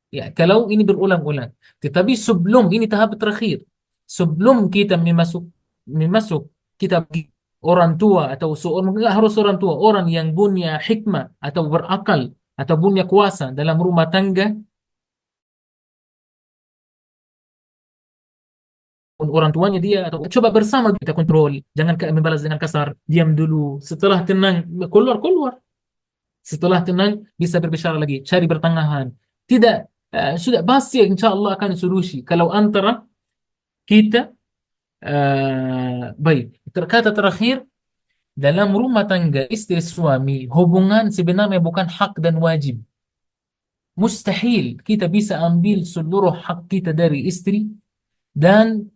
Ya, kalau ini berulang-ulang. Tetapi sebelum ini tahap terakhir, sebelum kita memasuk kita bagi orang tua, atau seorang, enggak harus orang tua, orang yang punya hikmah atau berakal atau punya kuasa dalam rumah tangga, orang tuanya dia, atau coba bersama kita kontrol, jangan membalas dengan kasar, diam dulu, setelah tenang keluar keluar, setelah tenang bisa berbicara lagi, cari pertengahan. Tidak, sudah pasti insya Allah akan solusi kalau antara kita. Baik, kata terakhir, dalam rumah tangga istri suami, hubungan sebenarnya bukan hak dan wajib. Mustahil kita bisa ambil seluruh hak kita dari istri, dan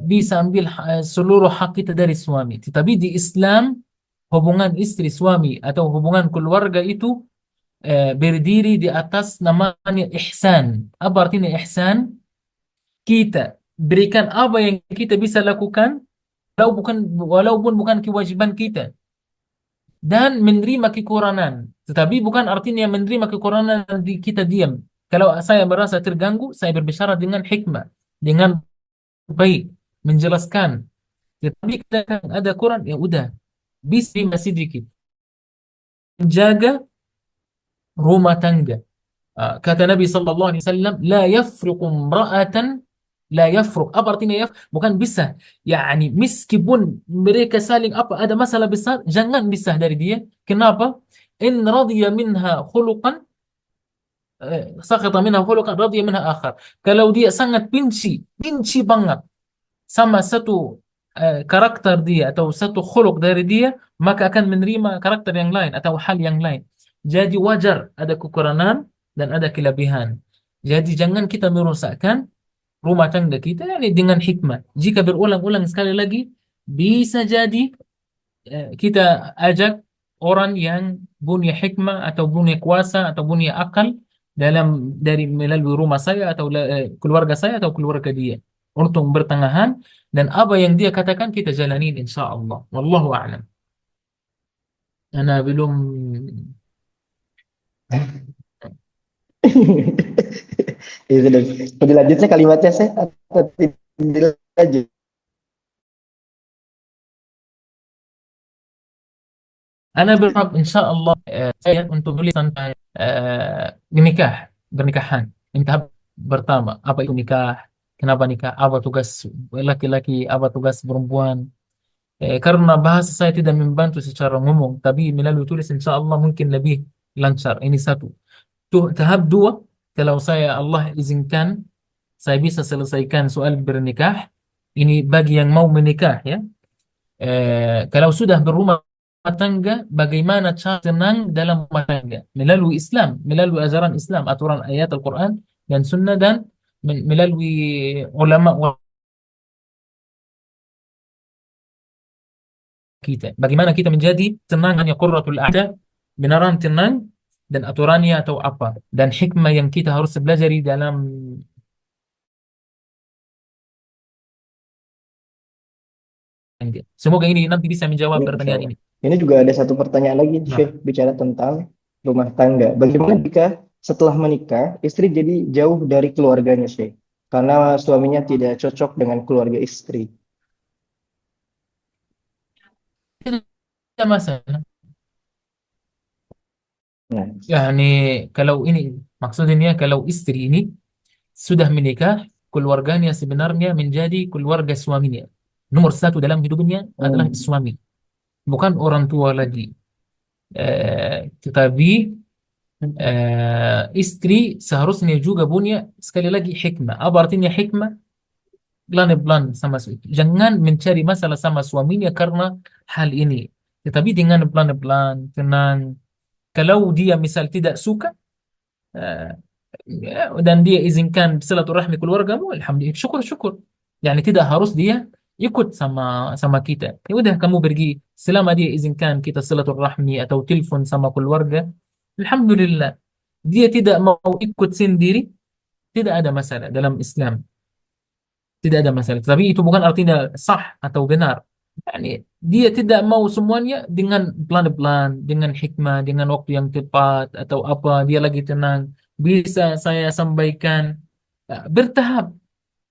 bisa ambil seluruh hak kita dari suami. Tetapi di Islam, hubungan istri suami atau hubungan keluarga itu berdiri di atas namanya ihsan. Apa artinya ihsan? Kita berikan apa yang kita bisa lakukan, walaupun bukan kewajiban kita, dan menerima kekurangan. Tetapi bukan artinya menerima kekurangan kita diam. Kalau saya merasa terganggu, saya berbicara dengan hikmah, dengan baik, menjelaskan. Tetapi kita ada kurang, ya udah, bisa masih sedikit menjaga rumah tangga. Kata Nabi sallallahu alaihi wasallam, la yafriqu imra'atan, la yafruq. Apa artinya bukan bisa. Yani meskipun mereka saling apa ada masalah besar, jangan bisa dari dia. Kenapa? In radiya minha khuluqan, sakhata minha khuluqan, radiya minha akhar. Kalau dia sangat benci banget sama satu karakter dia atau satu khuluk dari dia, maka akan menerima karakter yang lain atau hal yang lain. Jadi wajar ada kekurangan dan ada kelebihan. Jadi jangan kita merusakkan rumah tangga kita yani dengan hikmah. Jika berulang-ulang sekali lagi, bisa jadi kita ajak orang yang punya hikmah atau punya kuasa atau punya akal dari melalui rumah saya atau keluarga saya atau keluarga dia untuk bertengahan, dan apa yang dia katakan kita jalanin insya Allah. Wallahu a'lam. Ana belum. Ya sudah. Lebih lanjutnya kalimatnya saya atau tidak lanjut? Ana berharap insya Allah saya untuk tulis tentang menikah, pernikahan. Tahap pertama, apa itu nikah? Kenapa nikah? Apa tugas laki-laki? Apa tugas perempuan? Karena bahasa saya tidak membantu secara ngomong, tapi melalui tulis insya Allah mungkin lebih lancar. Ini satu. Tuh, tahap dua, kalau saya Allah izinkan, saya bisa selesaikan soal bernikah. Ini bagi yang mau menikah ya. Kalau sudah berumah tangga, bagaimana cara tenang dalam rumah tangga melalui Islam, melalui ajaran Islam, aturan ayat Al-Quran dan Sunnah, dan melalui ulama kita. Bagaimana kita menjadi tenang, hanya qurratul a'da, benaran tenang, dan aturannya atau apa, dan hikmah yang kita harus pelajari dalam. Semoga ini nanti bisa menjawab Ini insya pertanyaan Allah. ini. Ini juga ada satu pertanyaan lagi, Nah, Syekh, bicara tentang rumah tangga. Bagaimana jika setelah menikah, istri jadi jauh dari keluarganya, Syekh? Karena suaminya tidak cocok dengan keluarga istri. tidak masalah. Nah, Yani kalau ini maksudnya, kalau istri ini sudah menikah, keluarganya sebenarnya menjadi keluarga suaminya. Nomor satu dalam hidupnya adalah hmm, suami, bukan orang tua lagi. Tetapi istri seharusnya juga punya sekali lagi hikmah. Apa artinya hikmah? Pelan-pelan sama suami. Jangan mencari masalah sama suaminya karena hal ini. Tetapi dengan pelan-pelan, tenang. Kalau dia misal tidak suka, eh, dan dia izinkan silaturahmi keluargamu, alhamdulillah, syukur-syukur. Yani tidak harus dia ikut sama sama kita. Ya udah, kamu pergi selama dia izinkan kita silaturahmi atau telepon sama keluarga, alhamdulillah. Dia tidak mau ikut sendiri, tidak ada masalah dalam Islam, tidak ada masalah. Tapi itu bukan artinya sah atau benar. Yani dia tidak mau semuanya dengan pelan-pelan, dengan hikmah, dengan waktu yang tepat atau apa, dia lagi tenang. Bisa saya sampaikan bertahap,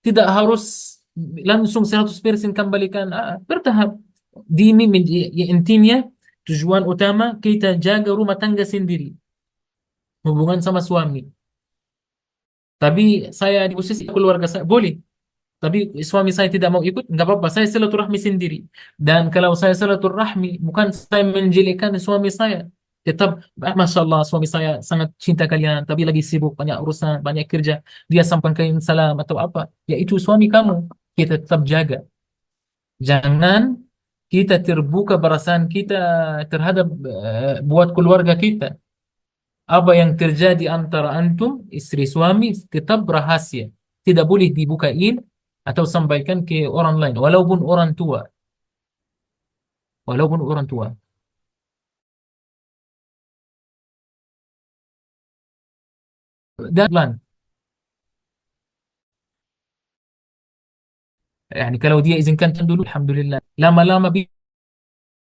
tidak harus langsung 100% kembalikan, bertahap. Dini ya, intinya tujuan utama kita jaga rumah tangga sendiri, hubungan sama suami. Tapi saya di posisi keluarga saya boleh, tapi suami saya tidak mau ikut, nggak apa-apa. Saya silaturahmi sendiri. Dan kalau saya silaturahmi, bukan saya menjelekkan suami saya. Tetap, Masya Allah, suami saya sangat cinta kalian, tapi lagi sibuk, banyak urusan, banyak kerja. Dia sampaikan salam atau apa. Ya itu suami kamu. Kita tetap jaga. Jangan kita terbuka perasaan kita terhadap buat keluarga kita. Apa yang terjadi antara antum, istri suami, tetap rahasia. Tidak boleh dibukain atau sampaikan ke orang lain, walaupun orang tua. Walaupun orang tua. Dan pelan. Yani kalau dia izinkan dulu, alhamdulillah. Lama-lama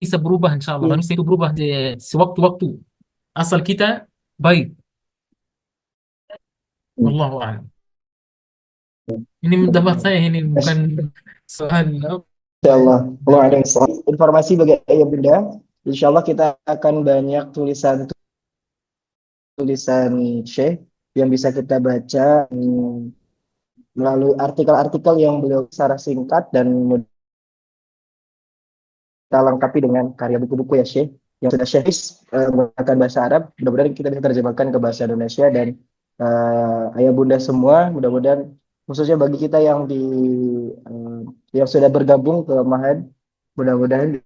bisa berubah, insya Allah. iya. Manusia itu berubah sewaktu-waktu. Asal kita baik. Wallahu a'lam. Ini mendapat saya, ini bukan soal. Insya Allah. Allah ada yang sahih. Informasi bagi ayah bunda. Insya Allah kita akan banyak tulisan Syekh yang bisa kita baca melalui artikel-artikel yang beliau secara singkat dan kita lengkapi dengan karya buku-buku ya Syekh yang sudah Syekh menggunakan bahasa Arab. Mudah-mudahan kita bisa terjemahkan ke bahasa Indonesia dan ayah bunda semua mudah-mudahan khususnya bagi kita yang eh, yang sudah bergabung ke Mahad, mudah-mudahan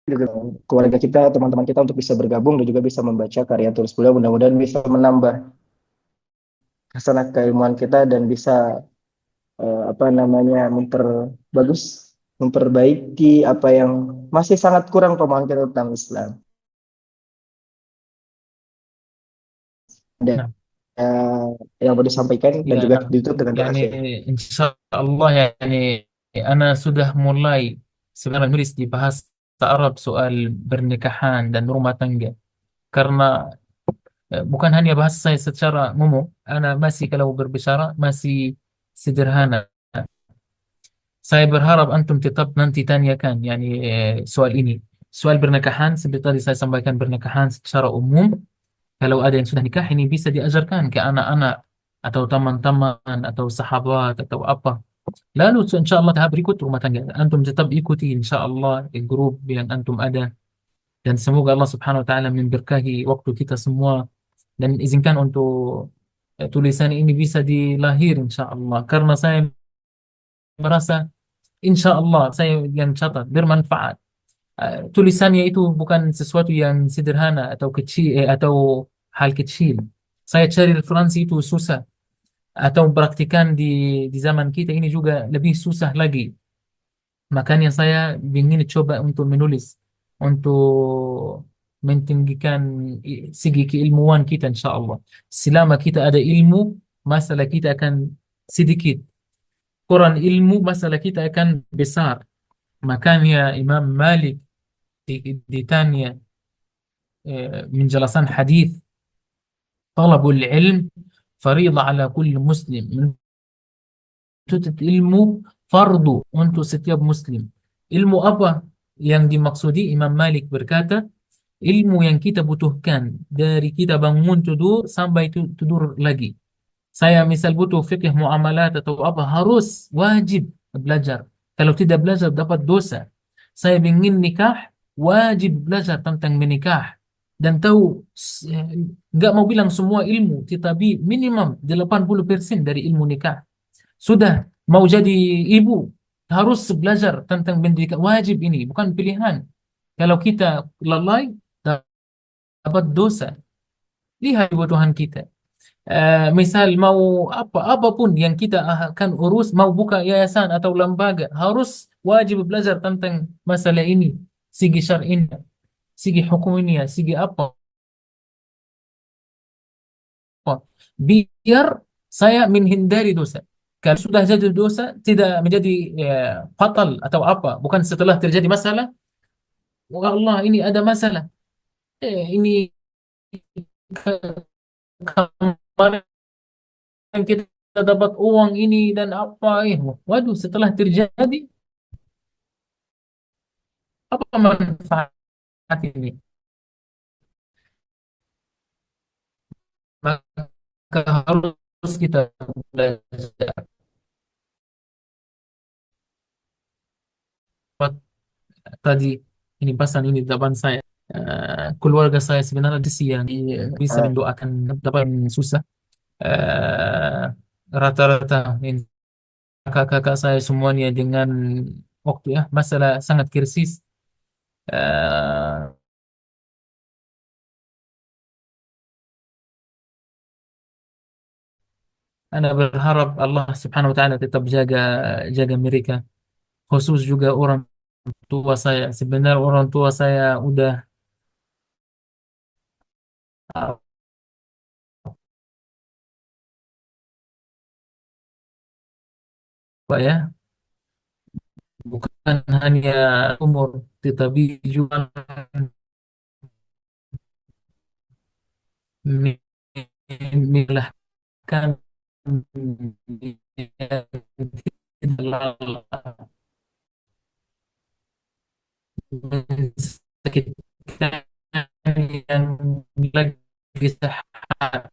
juga keluarga kita, teman-teman kita untuk bisa bergabung dan juga bisa membaca karya tulis beliau, mudah-mudahan bisa menambah hasanah keilmuan kita dan bisa apa namanya memperbagus, memperbaiki apa yang masih sangat kurang pemahaman kita tentang Islam. Dan Nah, yang mau disampaikan dan ya, juga nah, ditutup dengan doa yani Syekh. insya Allah yani ana sudah mulai sebenarnya nulis di bahasa Arab soal pernikahan dan rumah tangga karena bukan hanya bahasa saya secara umum, ana masih kalau berbicara masih sederhana. Saya berharap antum tetap nanti tanyakan yani soal ini. Soal pernikahan seperti tadi saya sampaikan pernikahan secara umum. Kalau ada yang sudah nikah ini bisa diajarkan ke anak-anak atau teman-teman atau sahabat atau apa. Lalu insya Allah tahap berikut rumah tangga. Antum tetap ikuti insya Allah grup yang antum ada. Dan semoga Allah Subhanahu Wa Taala memberkahi waktu kita semua dan izinkan untuk tulisan ini bisa dilahir insya Allah. Karena saya merasa insya Allah saya yang catat bermanfaat. Tulisannya itu bukan sesuatu yang sederhana atau kecil atau hal kecil. Saya cari referensi itu susah atau praktikan di zaman kita ini juga lebih susah lagi. Makanya saya ingin coba untuk menulis untuk mentinggikan segi keilmuan kita insya Allah. Selama kita ada ilmu, masalah kita akan sedikit. Kurang ilmu, masalah kita akan besar. Makanya Imam Malik ditanya menjelaskan hadis talabul ilm fariḍah ala kulli muslim menuntut ilmu fardu untuk setiap muslim. Ilmu apa yang dimaksudi? Imam Malik berkata ilmu yang kita butuhkan dari kita bangun tidur sampai tidur lagi. Saya misal butuh fikih muamalat atau apa, harus wajib belajar. Kalau tidak belajar dapat dosa. Saya ingin nikah, wajib belajar tentang menikah dan tahu nggak mau bilang semua ilmu, tetapi minimum 80% dari ilmu nikah. Sudah mau jadi ibu, harus belajar tentang pendidikan, wajib ini, bukan pilihan. Kalau kita lalai dapat dosa. Lihat kebutuhan kita. Misal mau apa apapun yang kita akan urus, mau buka yayasan atau lembaga, harus wajib belajar tentang masalah ini, segi syar'inya, segi hukumnya, segi apa, biar saya menghindari dosa. Kalau sudah jadi dosa, tidak menjadi fatal atau apa, bukan setelah terjadi masalah, "Wah Allah ini ada masalah, ini kemarin kita dapat uang ini dan apa, waduh setelah terjadi apa manfaat ini?" Maka harus kita belajar. Tadi ini pesan ini depan saya. Keluarga saya sebenarnya di yang bisa Eh, mendoakan dapat susah. Eh, Rata-rata ini kakak-kakak saya semuanya dengan waktu ya masalah sangat krisis. Eh, Ana berharap Allah Subhanahu Wa Taala tetap jaga jaga mereka. Khusus juga orang tua saya. Sebenarnya orang tua saya udah apa ya, bukan hanya umur tetapi juga melahirkan sakit yang lagi sehat